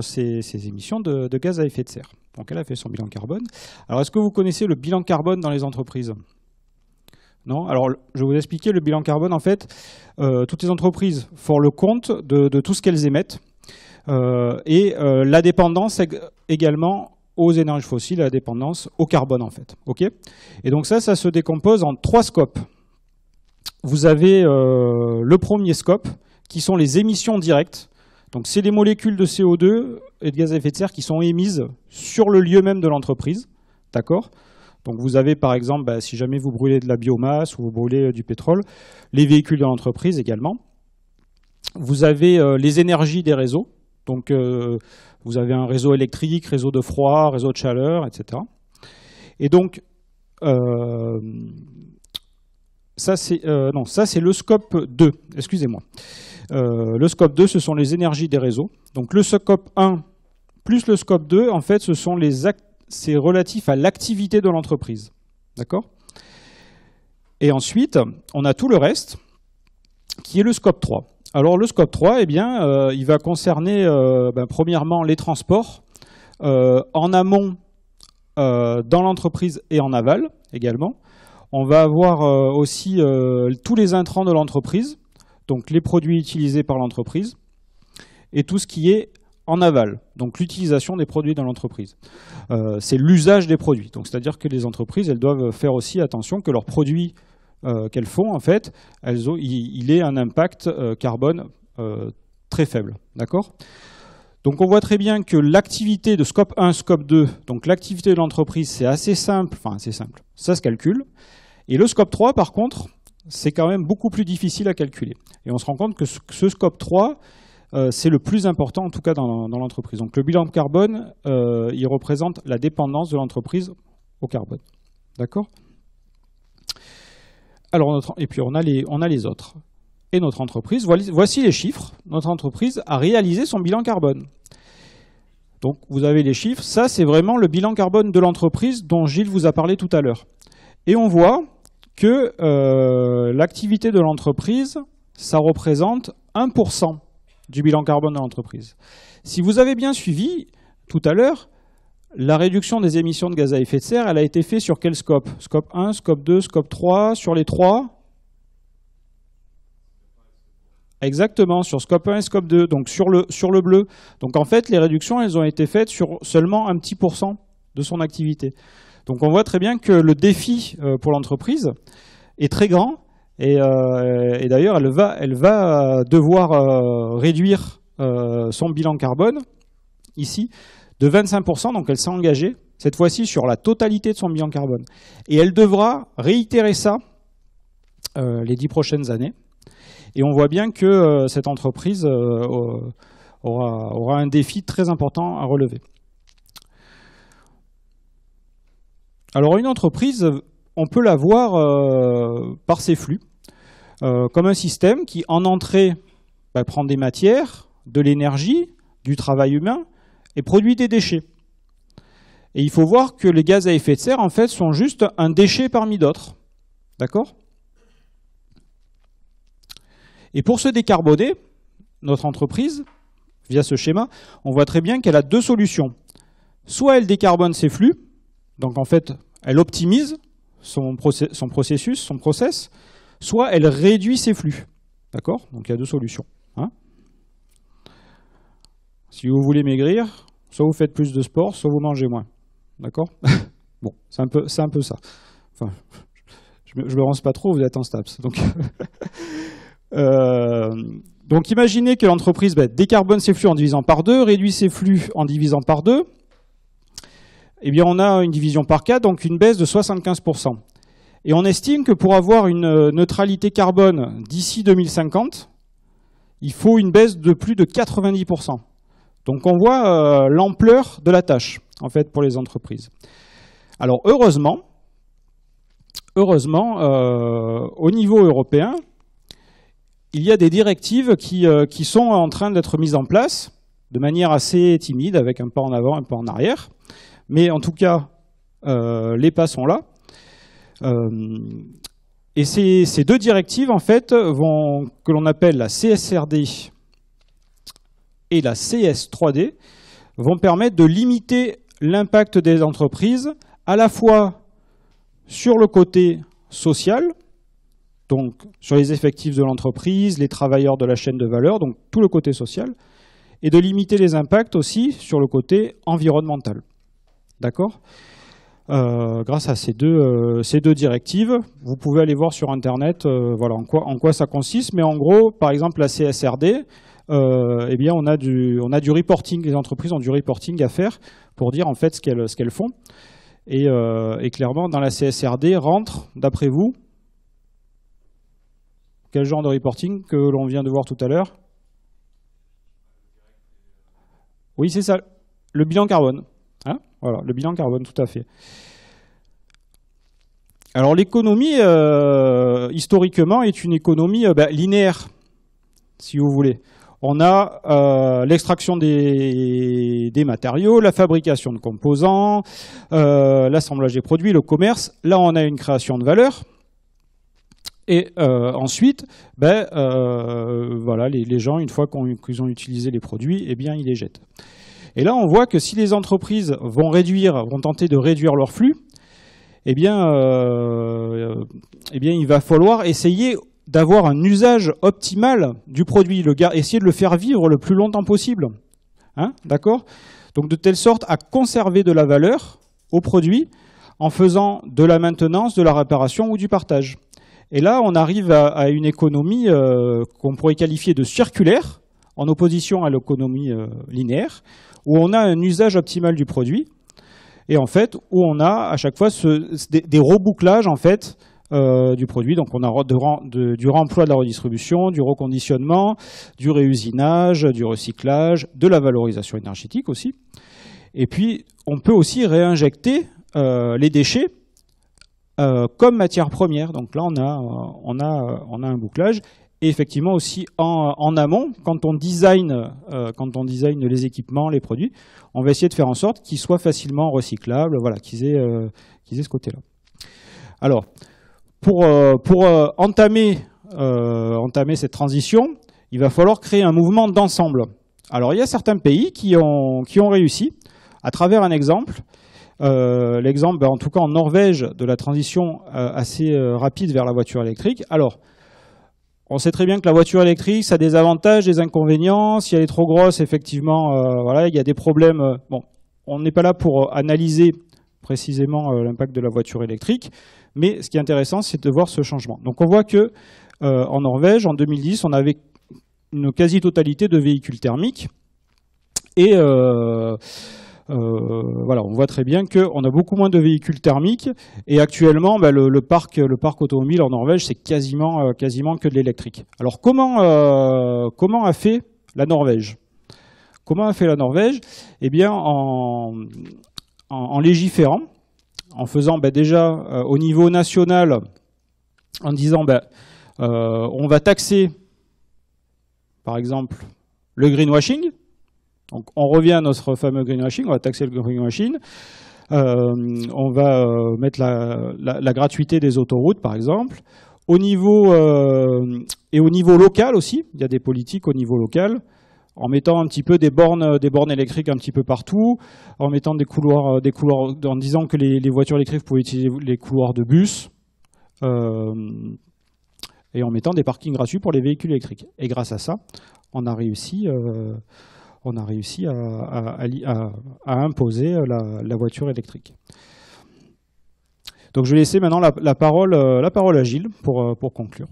ses émissions de gaz à effet de serre. Donc elle a fait son bilan carbone. Alors est-ce que vous connaissez le bilan carbone dans les entreprises ? Non ? Alors je vais vous expliquer le bilan carbone. En fait, toutes les entreprises font le compte de tout ce qu'elles émettent et la dépendance également aux énergies fossiles, la dépendance au carbone en fait. Okay ? Et donc ça se décompose en 3 scopes. Vous avez le premier scope qui sont les émissions directes. Donc c'est les molécules de CO2 et de gaz à effet de serre qui sont émises sur le lieu même de l'entreprise. D'accord ? Donc vous avez par exemple, si jamais vous brûlez de la biomasse ou vous brûlez du pétrole, les véhicules de l'entreprise également. Vous avez les énergies des réseaux. Donc vous avez un réseau électrique, réseau de froid, réseau de chaleur, etc. Et donc ça c'est le scope 2, excusez-moi. Le scope 2, ce sont les énergies des réseaux. Donc le scope 1 plus le scope 2, en fait, c'est relatif à l'activité de l'entreprise. D'accord ? Et ensuite, on a tout le reste, qui est le scope 3. Alors le scope 3, eh bien, il va concerner premièrement les transports, en amont dans l'entreprise et en aval également. On va avoir aussi tous les intrants de l'entreprise, donc les produits utilisés par l'entreprise, et tout ce qui est en aval, donc l'utilisation des produits dans l'entreprise. C'est l'usage des produits, donc c'est-à-dire que les entreprises, elles doivent faire aussi attention que leurs produits qu'elles font, en fait, il ait un impact carbone très faible. D'accord ? Donc on voit très bien que l'activité de scope 1, scope 2, donc l'activité de l'entreprise, c'est assez simple, ça se calcule. Et le scope 3, par contre, c'est quand même beaucoup plus difficile à calculer. Et on se rend compte que ce scope 3, c'est le plus important, en tout cas dans l'entreprise. Donc le bilan carbone, il représente la dépendance de l'entreprise au carbone. D'accord ? Alors, et puis on a les autres. et notre entreprise, voici les chiffres. Notre entreprise a réalisé son bilan carbone. Donc vous avez les chiffres. Ça, c'est vraiment le bilan carbone de l'entreprise dont Gilles vous a parlé tout à l'heure. Et on voit que l'activité de l'entreprise, ça représente 1% du bilan carbone de l'entreprise. Si vous avez bien suivi tout à l'heure, la réduction des émissions de gaz à effet de serre, elle a été faite sur quel scope? Scope 1, scope 2, scope 3, sur les 3? Exactement, sur scope 1 et scope 2, donc sur le bleu. Donc en fait, les réductions, elles ont été faites sur seulement un petit pourcent de son activité. Donc on voit très bien que le défi pour l'entreprise est très grand et d'ailleurs elle va devoir réduire son bilan carbone ici de 25%, donc elle s'est engagée cette fois-ci sur la totalité de son bilan carbone. Et elle devra réitérer ça les 10 prochaines années. Et on voit bien que cette entreprise aura un défi très important à relever. Alors une entreprise, on peut la voir par ses flux, comme un système qui, en entrée, prend des matières, de l'énergie, du travail humain, et produit des déchets. Et il faut voir que les gaz à effet de serre, en fait, sont juste un déchet parmi d'autres. D'accord ? Et pour se décarboner, notre entreprise, via ce schéma, on voit très bien qu'elle a deux solutions. Soit elle décarbone ses flux, donc en fait, elle optimise son processus, son process, soit elle réduit ses flux. D'accord ? Donc il y a deux solutions. Hein ? Si vous voulez maigrir, soit vous faites plus de sport, soit vous mangez moins. D'accord ? Bon, c'est un peu ça. Enfin, je me rance pas trop, vous êtes en STAPS. Donc imaginez que l'entreprise décarbone ses flux en divisant par 2, réduit ses flux en divisant par 2. Eh bien, on a une division par 4, donc une baisse de 75%. Et on estime que pour avoir une neutralité carbone d'ici 2050, il faut une baisse de plus de 90%. Donc on voit l'ampleur de la tâche, en fait, pour les entreprises. Alors heureusement, au niveau européen, il y a des directives qui sont en train d'être mises en place de manière assez timide, avec un pas en avant, un pas en arrière. Mais en tout cas, les pas sont là. Et ces deux directives, en fait, que l'on appelle la CSRD et la CS3D, vont permettre de limiter l'impact des entreprises, à la fois sur le côté social, donc sur les effectifs de l'entreprise, les travailleurs de la chaîne de valeur, donc tout le côté social, et de limiter les impacts aussi sur le côté environnemental. D'accord ? Grâce à ces deux directives, vous pouvez aller voir sur Internet voilà, en quoi ça consiste. Mais en gros, par exemple, la CSRD, eh bien, on a du reporting. Les entreprises ont du reporting à faire pour dire en fait ce qu'elles font. Et clairement, dans la CSRD rentre, d'après vous, quel genre de reporting que l'on vient de voir tout à l'heure? Oui, c'est ça, le bilan carbone. Hein, voilà, le bilan carbone, tout à fait. Alors l'économie, historiquement, est une économie linéaire, si vous voulez. On a l'extraction des matériaux, la fabrication de composants, l'assemblage des produits, le commerce. Là, on a une création de valeur. Et ensuite, voilà, les gens, une fois qu'ils ont utilisé les produits, eh bien, ils les jettent. Et là, on voit que si les entreprises vont tenter de réduire leur flux, eh bien, il va falloir essayer d'avoir un usage optimal du produit, essayer de le faire vivre le plus longtemps possible. Hein, d'accord ? Donc, de telle sorte à conserver de la valeur au produit en faisant de la maintenance, de la réparation ou du partage. Et là, on arrive à une économie qu'on pourrait qualifier de circulaire, en opposition à l'économie linéaire, où on a un usage optimal du produit, et en fait, où on a à chaque fois des rebouclages en fait, du produit. Donc on a du remploi, de la redistribution, du reconditionnement, du réusinage, du recyclage, de la valorisation énergétique aussi. Et puis, on peut aussi réinjecter les déchets comme matière première. Donc là, on a un bouclage. Et effectivement aussi en amont, quand on design les équipements, les produits, on va essayer de faire en sorte qu'ils soient facilement recyclables, voilà, qu'ils aient ce côté-là. Alors, pour entamer cette transition, il va falloir créer un mouvement d'ensemble. Alors, il y a certains pays qui ont réussi, à travers un exemple. L'exemple, en tout cas en Norvège, de la transition assez rapide vers la voiture électrique. Alors, on sait très bien que la voiture électrique, ça a des avantages, des inconvénients. Si elle est trop grosse, effectivement, voilà, il y a des problèmes. Bon, on n'est pas là pour analyser précisément l'impact de la voiture électrique, mais ce qui est intéressant, c'est de voir ce changement. Donc, on voit que en Norvège, en 2010, on avait une quasi-totalité de véhicules thermiques. Et voilà, on voit très bien qu'on a beaucoup moins de véhicules thermiques. Et actuellement, le parc automobile en Norvège, c'est quasiment que de l'électrique. Alors, comment a fait la Norvège? Comment a fait la Norvège? Eh bien, en légiférant, en faisant déjà au niveau national, en disant on va taxer, par exemple, le greenwashing. Donc on revient à notre fameux greenwashing, on va taxer le greenwashing. On va mettre la gratuité des autoroutes, par exemple. Au niveau local aussi, il y a des politiques au niveau local, en mettant un petit peu des bornes électriques un petit peu partout, en mettant des couloirs, en disant que les voitures électriques pouvaient utiliser les couloirs de bus, et en mettant des parkings gratuits pour les véhicules électriques. Et grâce à ça, on a réussi à imposer la voiture électrique. Donc je vais laisser maintenant la parole à Gilles pour conclure.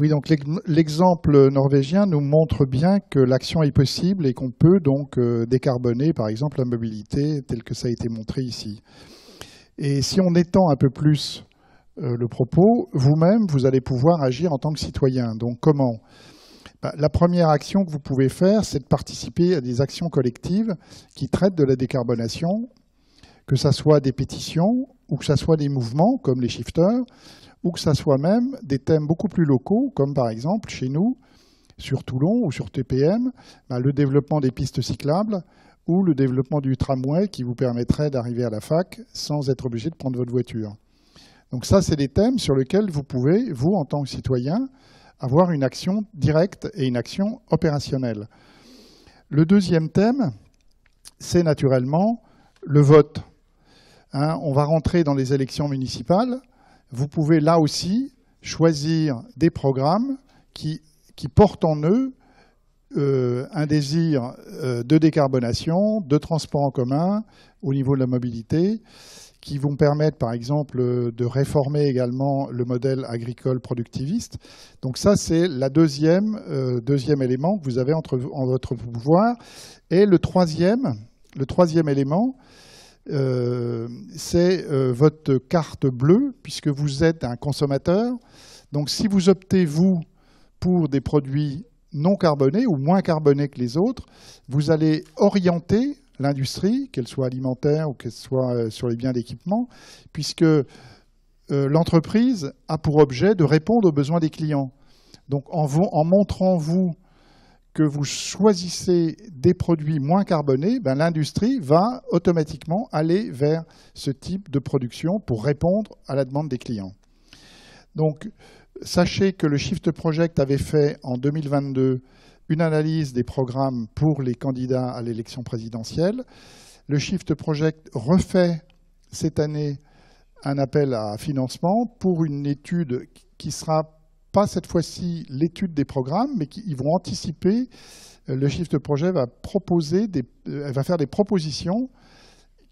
Oui, donc l'exemple norvégien nous montre bien que l'action est possible et qu'on peut donc décarboner, par exemple, la mobilité telle que ça a été montré ici. Et si on étend un peu plus le propos, vous-même, vous allez pouvoir agir en tant que citoyen. Donc comment ? La première action que vous pouvez faire, c'est de participer à des actions collectives qui traitent de la décarbonation, que ce soit des pétitions ou que ce soit des mouvements comme les shifters, ou que ce soit même des thèmes beaucoup plus locaux, comme par exemple chez nous, sur Toulon ou sur TPM, le développement des pistes cyclables ou le développement du tramway qui vous permettrait d'arriver à la fac sans être obligé de prendre votre voiture. Donc ça, c'est des thèmes sur lesquels vous pouvez, vous, en tant que citoyen, avoir une action directe et une action opérationnelle. Le deuxième thème, c'est naturellement le vote. On va rentrer dans les élections municipales. Vous pouvez là aussi choisir des programmes qui portent en eux un désir de décarbonation, de transport en commun au niveau de la mobilité, qui vont permettre, par exemple, de réformer également le modèle agricole productiviste. Donc ça, c'est le deuxième élément que vous avez en votre pouvoir. Et le troisième élément, c'est votre carte bleue, puisque vous êtes un consommateur. Donc si vous optez, vous, pour des produits non carbonés ou moins carbonés que les autres, vous allez orienter l'industrie, qu'elle soit alimentaire ou qu'elle soit sur les biens d'équipement, puisque l'entreprise a pour objet de répondre aux besoins des clients. Donc en montrant, vous, que vous choisissez des produits moins carbonés, l'industrie va automatiquement aller vers ce type de production pour répondre à la demande des clients. Donc, sachez que le Shift Project avait fait en 2022 une analyse des programmes pour les candidats à l'élection présidentielle. Le Shift Project refait cette année un appel à financement pour une étude qui sera pas cette fois-ci l'étude des programmes, mais ils vont anticiper. Le Shift Project va faire des propositions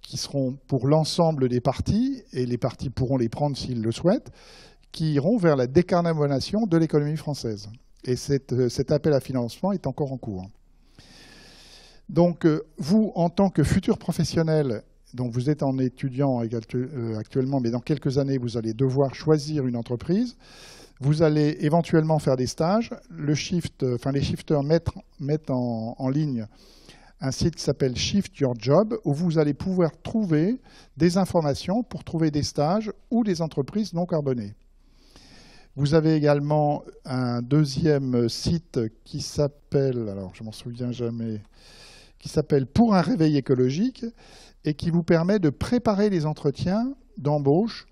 qui seront pour l'ensemble des partis, et les partis pourront les prendre s'ils le souhaitent, qui iront vers la décarbonation de l'économie française. Et cet appel à financement est encore en cours. Donc, vous, en tant que futur professionnel, donc vous êtes en étudiant actuellement, mais dans quelques années, vous allez devoir choisir une entreprise. Vous allez éventuellement faire des stages. Les shifters mettent en ligne un site qui s'appelle Shift Your Job, où vous allez pouvoir trouver des informations pour trouver des stages ou des entreprises non carbonées. Vous avez également un deuxième site qui s'appelle, alors je m'en souviens jamais, qui s'appelle Pour un réveil écologique et qui vous permet de préparer les entretiens d'embauche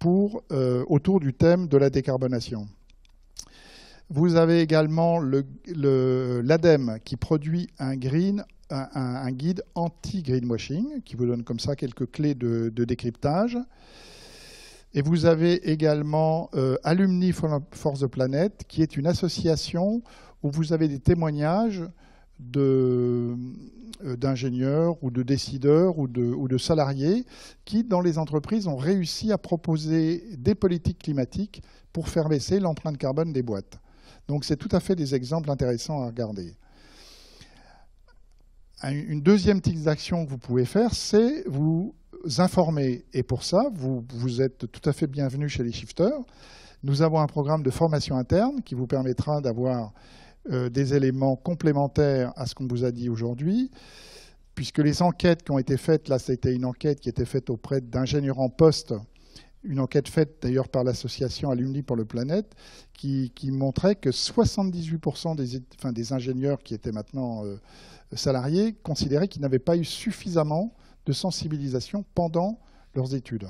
autour du thème de la décarbonation. Vous avez également l'ADEME qui produit un guide anti-greenwashing qui vous donne comme ça quelques clés de décryptage. Et vous avez également Alumni for the Planet, qui est une association où vous avez des témoignages d'ingénieurs ou de décideurs ou de salariés qui, dans les entreprises, ont réussi à proposer des politiques climatiques pour faire baisser l'empreinte carbone des boîtes. Donc c'est tout à fait des exemples intéressants à regarder. Une deuxième type d'action que vous pouvez faire, c'est vous informer. Et pour ça, vous êtes tout à fait bienvenus chez les shifters. Nous avons un programme de formation interne qui vous permettra d'avoir des éléments complémentaires à ce qu'on vous a dit aujourd'hui, puisque les enquêtes qui ont été faites, là c'était une enquête qui était faite auprès d'ingénieurs en poste, une enquête faite d'ailleurs par l'association Alumni pour le Planète, qui montrait que 78% des ingénieurs qui étaient maintenant salariés considéraient qu'ils n'avaient pas eu suffisamment de sensibilisation pendant leurs études.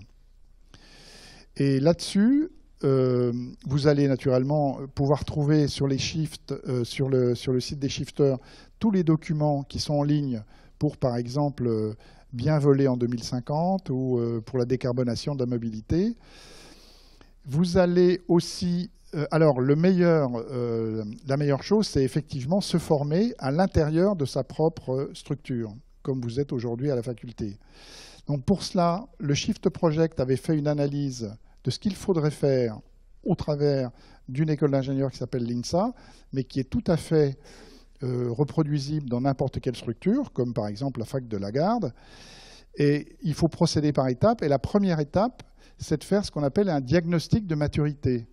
Et là-dessus, vous allez naturellement pouvoir trouver sur les shifts, sur le site des shifters, tous les documents qui sont en ligne pour, par exemple, bien voler en 2050 ou pour la décarbonation de la mobilité. Vous allez aussi... alors, la meilleure chose, c'est effectivement se former à l'intérieur de sa propre structure, comme vous êtes aujourd'hui à la faculté. Donc pour cela, le Shift Project avait fait une analyse de ce qu'il faudrait faire au travers d'une école d'ingénieurs qui s'appelle l'INSA, mais qui est tout à fait reproduisible dans n'importe quelle structure, comme par exemple la fac de Lagarde. Et il faut procéder par étapes. Et la première étape, c'est de faire ce qu'on appelle un diagnostic de maturité,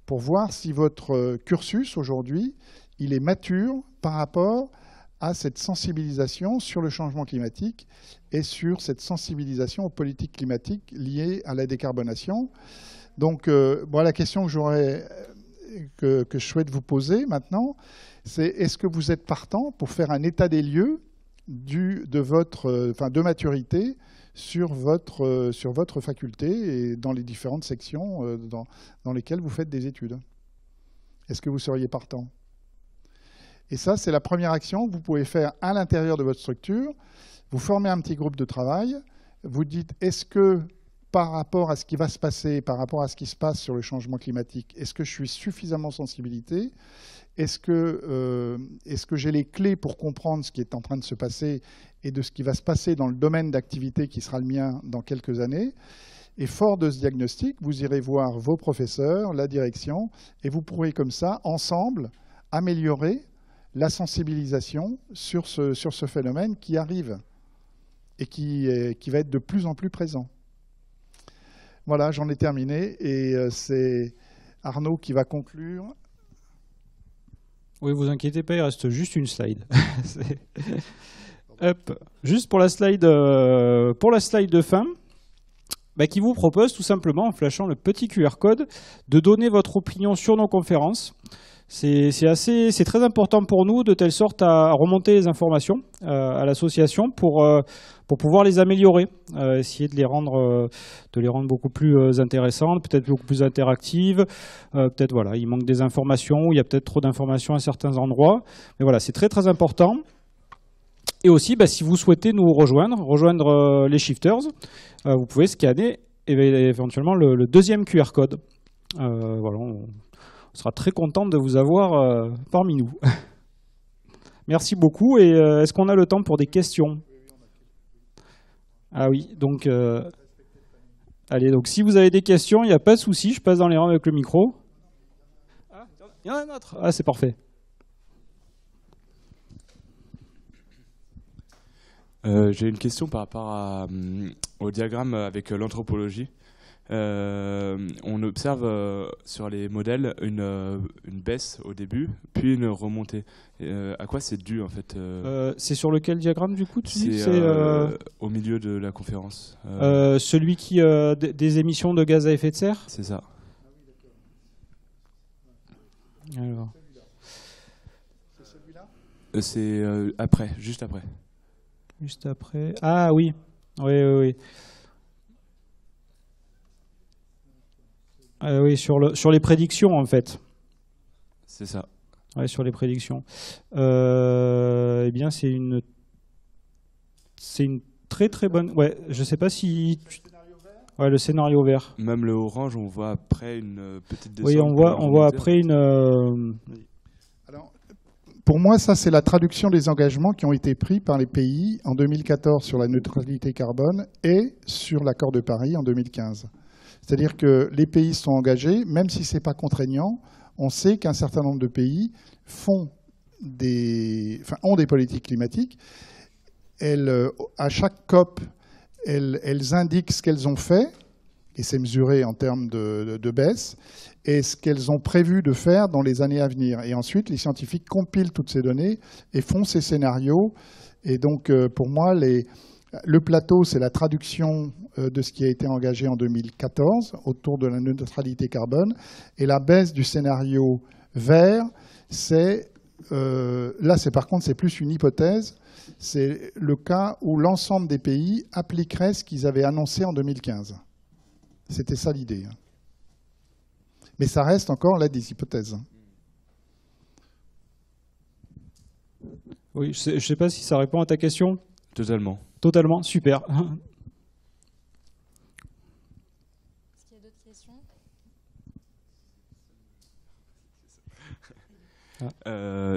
pour voir si votre cursus aujourd'hui, il est mature par rapport à cette sensibilisation sur le changement climatique et sur cette sensibilisation aux politiques climatiques liées à la décarbonation. Donc, la question que je souhaite vous poser maintenant, c'est est-ce que vous êtes partant pour faire un état des lieux de maturité sur votre faculté et dans les différentes sections dans lesquelles vous faites des études? Est-ce que vous seriez partant? Et ça, c'est la première action que vous pouvez faire à l'intérieur de votre structure. Vous formez un petit groupe de travail. Vous dites, est-ce que par rapport à ce qui va se passer, par rapport à ce qui se passe sur le changement climatique, est-ce que je suis suffisamment sensibilisé? Est-ce que j'ai les clés pour comprendre ce qui est en train de se passer et de ce qui va se passer dans le domaine d'activité qui sera le mien dans quelques années? Et fort de ce diagnostic, vous irez voir vos professeurs, la direction, et vous pourrez comme ça, ensemble, améliorer la sensibilisation sur ce phénomène qui arrive et qui va être de plus en plus présent. Voilà, j'en ai terminé et c'est Arnaud qui va conclure. Oui, vous inquiétez pas, il reste juste une slide. Hop. Juste pour la slide de fin, qui vous propose tout simplement, en flashant le petit QR code, de donner votre opinion sur nos conférences. C'est très important pour nous, de telle sorte à remonter les informations à l'association pour pouvoir les améliorer, essayer de les rendre beaucoup plus intéressantes, peut-être beaucoup plus interactives. Peut-être voilà, il manque des informations, il y a peut-être trop d'informations à certains endroits. Mais voilà, c'est très très important. Et aussi, si vous souhaitez nous rejoindre les shifters, vous pouvez scanner éventuellement le deuxième QR code. Voilà. On sera très content de vous avoir parmi nous. Merci beaucoup. Et est-ce qu'on a le temps pour des questions? Ah oui, donc... allez, donc si vous avez des questions, il n'y a pas de souci, je passe dans les rangs avec le micro. Ah, il y en a un autre. Ah, c'est parfait. J'ai une question par rapport au diagramme avec l'anthropologie. on observe sur les modèles une baisse au début, puis une remontée. À quoi c'est dû en fait C'est sur lequel diagramme du coup C'est au milieu de la conférence. Celui qui des émissions de gaz à effet de serre. C'est ça. Alors. C'est celui-là ? C'est après, juste après. Juste après. Ah oui. Oui. Oui, sur les prédictions en fait. C'est ça. Ouais, sur les prédictions. Eh bien, c'est une très très bonne. Ouais, je sais pas si. Ouais, le scénario vert. Même le orange, on voit après une petite descente. Oui, on voit après une. Alors, pour moi, ça, c'est la traduction des engagements qui ont été pris par les pays en 2014 sur la neutralité carbone et sur l'accord de Paris en 2015. C'est-à-dire que les pays sont engagés, même si ce n'est pas contraignant. On sait qu'un certain nombre de pays ont des politiques climatiques. À chaque COP, elles indiquent ce qu'elles ont fait, et c'est mesuré en termes de baisse, et ce qu'elles ont prévu de faire dans les années à venir. Et ensuite, les scientifiques compilent toutes ces données et font ces scénarios. Et donc, pour moi, le plateau, c'est la traduction de ce qui a été engagé en 2014 autour de la neutralité carbone. Et la baisse du scénario vert, par contre, c'est plus une hypothèse. C'est le cas où l'ensemble des pays appliqueraient ce qu'ils avaient annoncé en 2015. C'était ça l'idée. Mais ça reste encore là des hypothèses. Oui, je ne sais pas si ça répond à ta question. Totalement. Totalement, super. Est-ce qu'il y a d'autres questions ?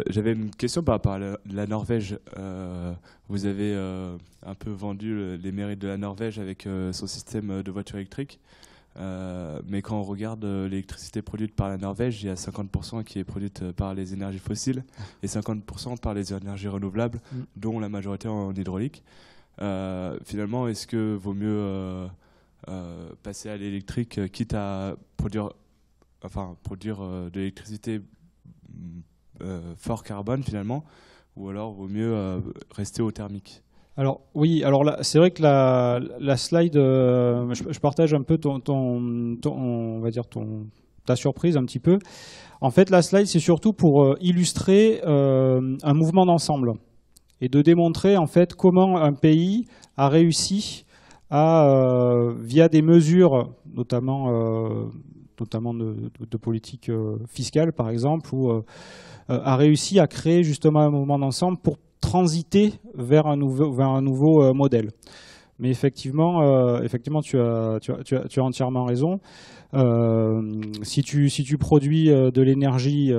J'avais une question par rapport à la Norvège. Vous avez un peu vendu les mérites de la Norvège avec son système de voitures électriques. Mais quand on regarde l'électricité produite par la Norvège, il y a 50% qui est produite par les énergies fossiles et 50% par les énergies renouvelables, dont la majorité en hydraulique. Finalement, est-ce que vaut mieux passer à l'électrique, quitte à produire de l'électricité fort carbone finalement, ou alors vaut mieux rester au thermique? Alors oui, alors là, c'est vrai que la slide, je partage un peu ta surprise un petit peu. En fait, la slide, c'est surtout pour illustrer un mouvement d'ensemble et de démontrer en fait comment un pays a réussi à, via des mesures, notamment de politique fiscale par exemple, a réussi à créer justement un mouvement d'ensemble pour transiter vers un nouveau modèle. Mais effectivement, tu as entièrement raison. Si tu produis de l'énergie,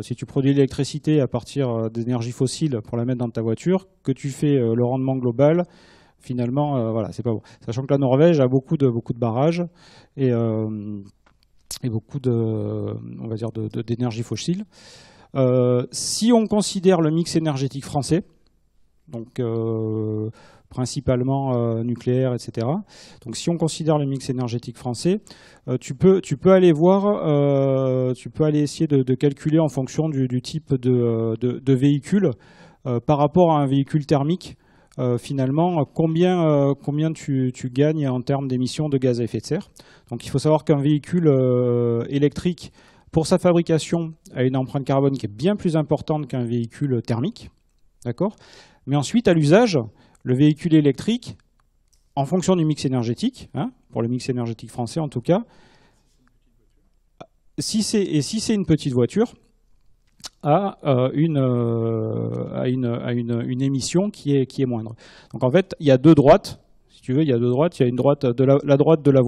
si tu produis de l'électricité à partir d'énergie fossile pour la mettre dans ta voiture, que tu fais le rendement global, finalement, voilà, c'est pas bon. Sachant que la Norvège a beaucoup de barrages et beaucoup d'énergie fossile. Si on considère le mix énergétique français, donc principalement nucléaire, etc. Donc si on considère le mix énergétique français, tu peux aller voir, tu peux aller essayer de calculer en fonction du type de véhicule par rapport à un véhicule thermique. Finalement, combien tu gagnes en termes d'émissions de gaz à effet de serre. Donc il faut savoir qu'un véhicule électrique, pour sa fabrication, a une empreinte carbone qui est bien plus importante qu'un véhicule thermique. D'accord ? Mais ensuite, à l'usage, le véhicule électrique, en fonction du mix énergétique, pour le mix énergétique français en tout cas, si c'est une petite voiture, a une émission qui est moindre. Donc en fait, il y a deux droites. Si tu veux, il y a deux droites. Il y a une droite la droite de la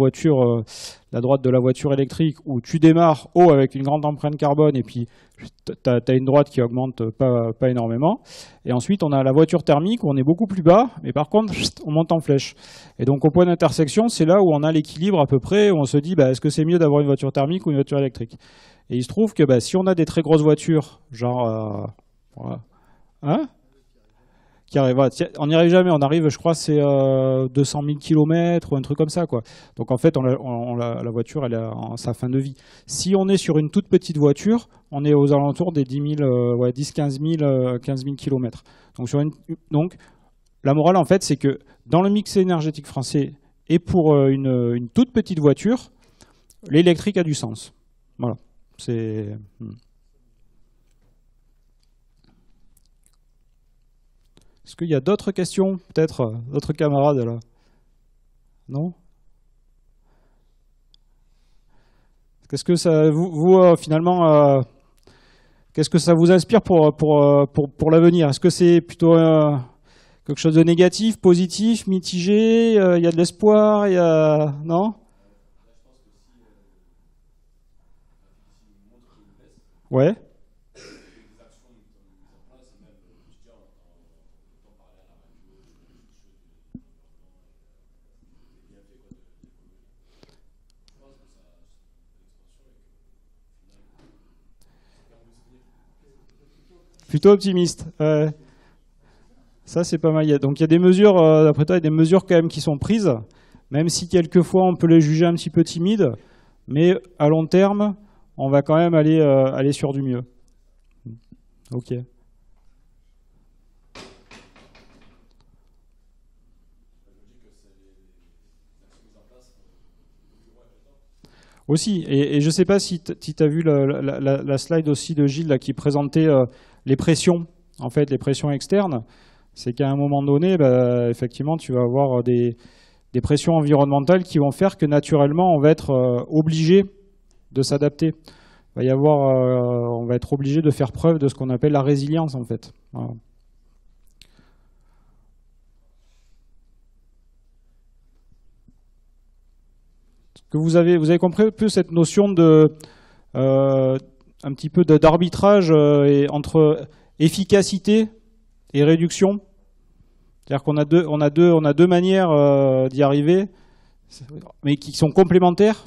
voiture, électrique où tu démarres haut avec une grande empreinte carbone et puis tu as une droite qui augmente pas énormément. Et ensuite, on a la voiture thermique où on est beaucoup plus bas, mais par contre, on monte en flèche. Et donc au point d'intersection, c'est là où on a l'équilibre à peu près, où on se dit, est-ce que c'est mieux d'avoir une voiture thermique ou une voiture électrique ? Et il se trouve que si on a des très grosses voitures, genre... voilà, qui arrive. Voilà, on n'y arrive jamais. On arrive, je crois, c'est 200 000 km ou un truc comme ça, quoi. Donc en fait, la voiture, elle est en sa fin de vie. Si on est sur une toute petite voiture, on est aux alentours des 10-15 000 km. Donc la morale, en fait, c'est que dans le mix énergétique français et pour une toute petite voiture, l'électrique a du sens. Voilà. C'est... Est-ce qu'il y a d'autres questions, peut-être, d'autres camarades là? Non? Qu'est-ce que ça, vous finalement, qu'est-ce que ça vous inspire pour l'avenir? Est-ce que c'est plutôt quelque chose de négatif, positif, mitigé? Il y a de l'espoir, il y a... Non? Ouais. Plutôt optimiste. Ça, c'est pas mal. Donc il y a des mesures, d'après toi, il y a des mesures quand même qui sont prises, même si quelquefois on peut les juger un petit peu timides, mais à long terme, on va quand même aller sur du mieux. Ok. Aussi, et je ne sais pas si tu as vu la slide aussi de Gilles là, qui présentait les pressions, en fait, les pressions externes. C'est qu'à un moment donné, effectivement, tu vas avoir des pressions environnementales qui vont faire que naturellement, on va être obligé de s'adapter. On va être obligé de faire preuve de ce qu'on appelle la résilience, en fait. Voilà. Que vous avez compris un peu cette notion de un petit peu d'arbitrage entre efficacité et réduction. C'est-à-dire qu'on a deux manières d'y arriver, mais qui sont complémentaires.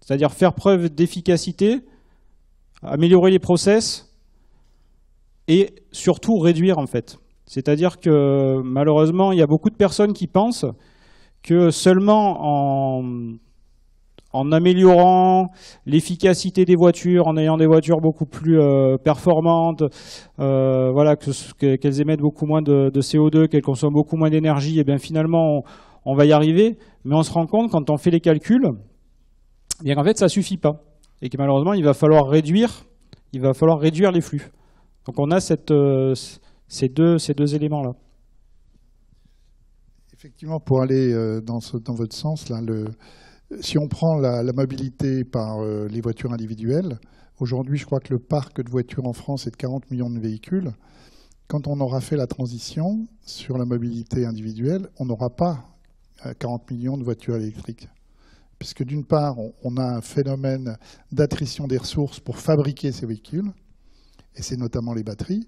C'est-à-dire faire preuve d'efficacité, améliorer les process et surtout réduire en fait. C'est-à-dire que malheureusement, il y a beaucoup de personnes qui pensent que seulement en améliorant l'efficacité des voitures, en ayant des voitures beaucoup plus performantes, voilà, qu'elles émettent beaucoup moins de CO2, qu'elles consomment beaucoup moins d'énergie, et bien finalement on va y arriver. Mais on se rend compte quand on fait les calculs, bien qu'en fait ça suffit pas, et que malheureusement il va falloir réduire les flux. Donc on a ces deux éléments là. Effectivement, pour aller dans votre sens là, si on prend la mobilité par les voitures individuelles, aujourd'hui, je crois que le parc de voitures en France est de 40 millions de véhicules. Quand on aura fait la transition sur la mobilité individuelle, on n'aura pas 40 millions de voitures électriques. Puisque d'une part, on a un phénomène d'attrition des ressources pour fabriquer ces véhicules, et c'est notamment les batteries.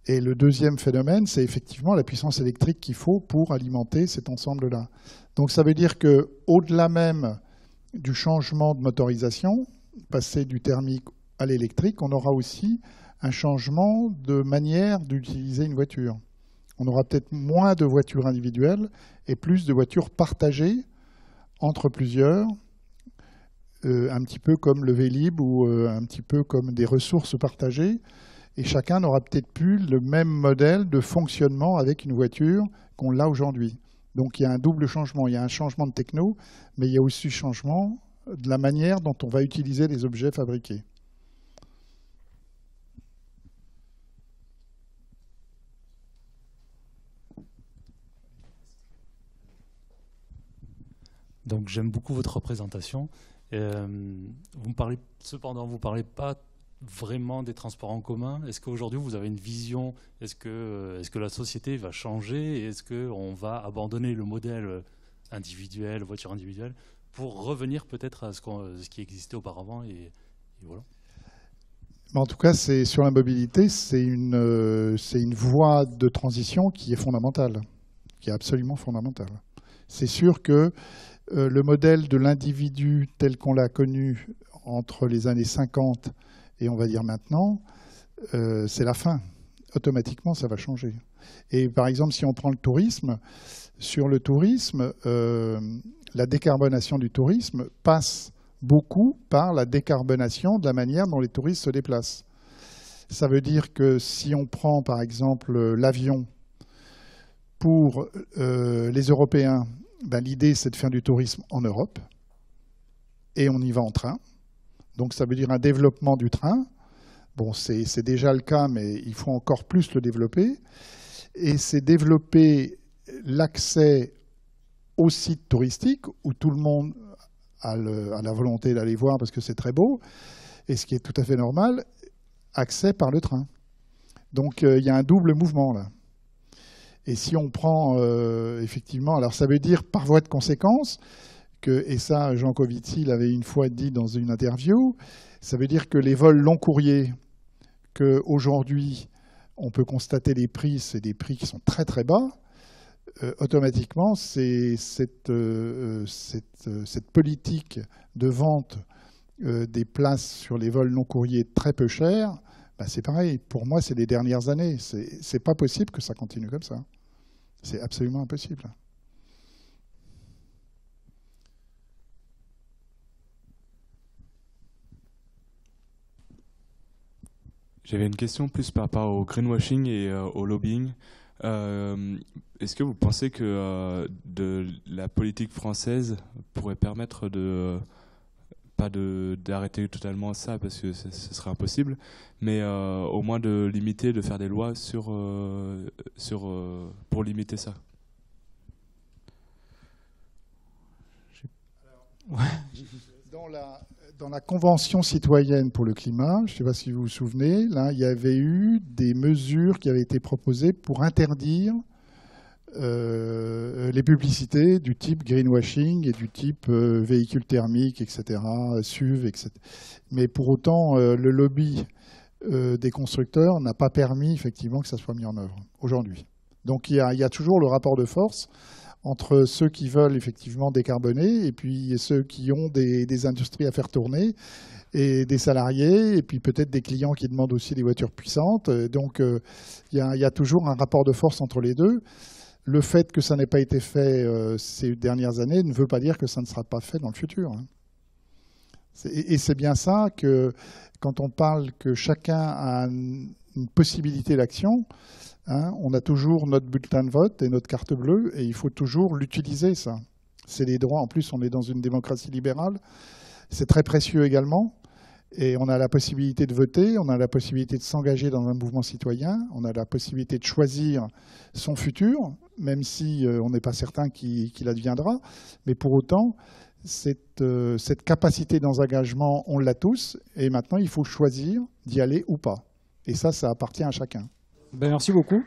Et le deuxième phénomène, c'est effectivement la puissance électrique qu'il faut pour alimenter cet ensemble-là. Donc ça veut dire qu'au-delà même du changement de motorisation, passer du thermique à l'électrique, on aura aussi un changement de manière d'utiliser une voiture. On aura peut-être moins de voitures individuelles et plus de voitures partagées entre plusieurs, un petit peu comme le Vélib ou un petit peu comme des ressources partagées. Et chacun n'aura peut-être plus le même modèle de fonctionnement avec une voiture qu'on l'a aujourd'hui. Donc il y a un double changement. Il y a un changement de techno, mais il y a aussi un changement de la manière dont on va utiliser les objets fabriqués. Donc j'aime beaucoup votre présentation. Vous ne parlez pas vraiment des transports en commun. Est-ce qu'aujourd'hui vous avez une vision? Est-ce que la société va changer? Est-ce qu'on va abandonner le modèle individuel, voiture individuelle, pour revenir peut-être à ce qui existait auparavant et voilà. En tout cas, sur la mobilité, c'est une voie de transition qui est fondamentale, qui est absolument fondamentale. C'est sûr que le modèle de l'individu tel qu'on l'a connu entre les années 50 et on va dire maintenant, c'est la fin. automatiquement, ça va changer. Et par exemple, si on prend le tourisme, sur le tourisme, la décarbonation du tourisme passe beaucoup par la décarbonation de la manière dont les touristes se déplacent. Ça veut dire que si on prend par exemple l'avion, pour les Européens, ben, l'idée c'est de faire du tourisme en Europe et on y va en train. Donc ça veut dire un développement du train. Bon, c'est déjà le cas, mais il faut encore plus le développer. Et c'est développer l'accès aux sites touristiques où tout le monde a la volonté d'aller voir parce que c'est très beau, et ce qui est tout à fait normal, accès par le train. Donc il y a un double mouvement là. Et si on prend effectivement, alors ça veut dire par voie de conséquence, et ça Jean Covici l'avait une fois dit dans une interview, ça veut dire que les vols long courriers, qu'aujourd'hui on peut constater les prix, c'est des prix qui sont très très bas, automatiquement c'est cette politique de vente des places sur les vols non courriers très peu chers, ben c'est pareil, pour moi c'est les dernières années, c'est pas possible que ça continue comme ça, c'est absolument impossible. J'avais une question plus par rapport au greenwashing et au lobbying. Est-ce que vous pensez que la politique française pourrait permettre pas d'arrêter totalement ça parce que ce serait impossible, mais au moins de limiter, de faire des lois pour limiter ça? Dans la Convention citoyenne pour le climat, je ne sais pas si vous vous souvenez, là, il y avait eu des mesures qui avaient été proposées pour interdire les publicités du type greenwashing et du type véhicule thermique, etc., SUV, etc. Mais pour autant, le lobby des constructeurs n'a pas permis effectivement que ça soit mis en œuvre aujourd'hui. Donc il y a toujours le rapport de force entre ceux qui veulent effectivement décarboner et puis ceux qui ont des industries à faire tourner et des salariés et puis peut-être des clients qui demandent aussi des voitures puissantes. Donc il y a toujours un rapport de force entre les deux. Le fait que ça n'ait pas été fait ces dernières années ne veut pas dire que ça ne sera pas fait dans le futur. Et c'est bien ça que quand on parle que chacun a une possibilité d'action, on a toujours notre bulletin de vote et notre carte bleue, et il faut toujours l'utiliser, ça. C'est les droits. En plus, on est dans une démocratie libérale. C'est très précieux également. Et on a la possibilité de voter, on a la possibilité de s'engager dans un mouvement citoyen, on a la possibilité de choisir son futur, même si on n'est pas certain qu'il adviendra. Mais pour autant, cette capacité d'engagement, on l'a tous. Et maintenant, il faut choisir d'y aller ou pas. Et ça appartient à chacun. Ben, merci beaucoup.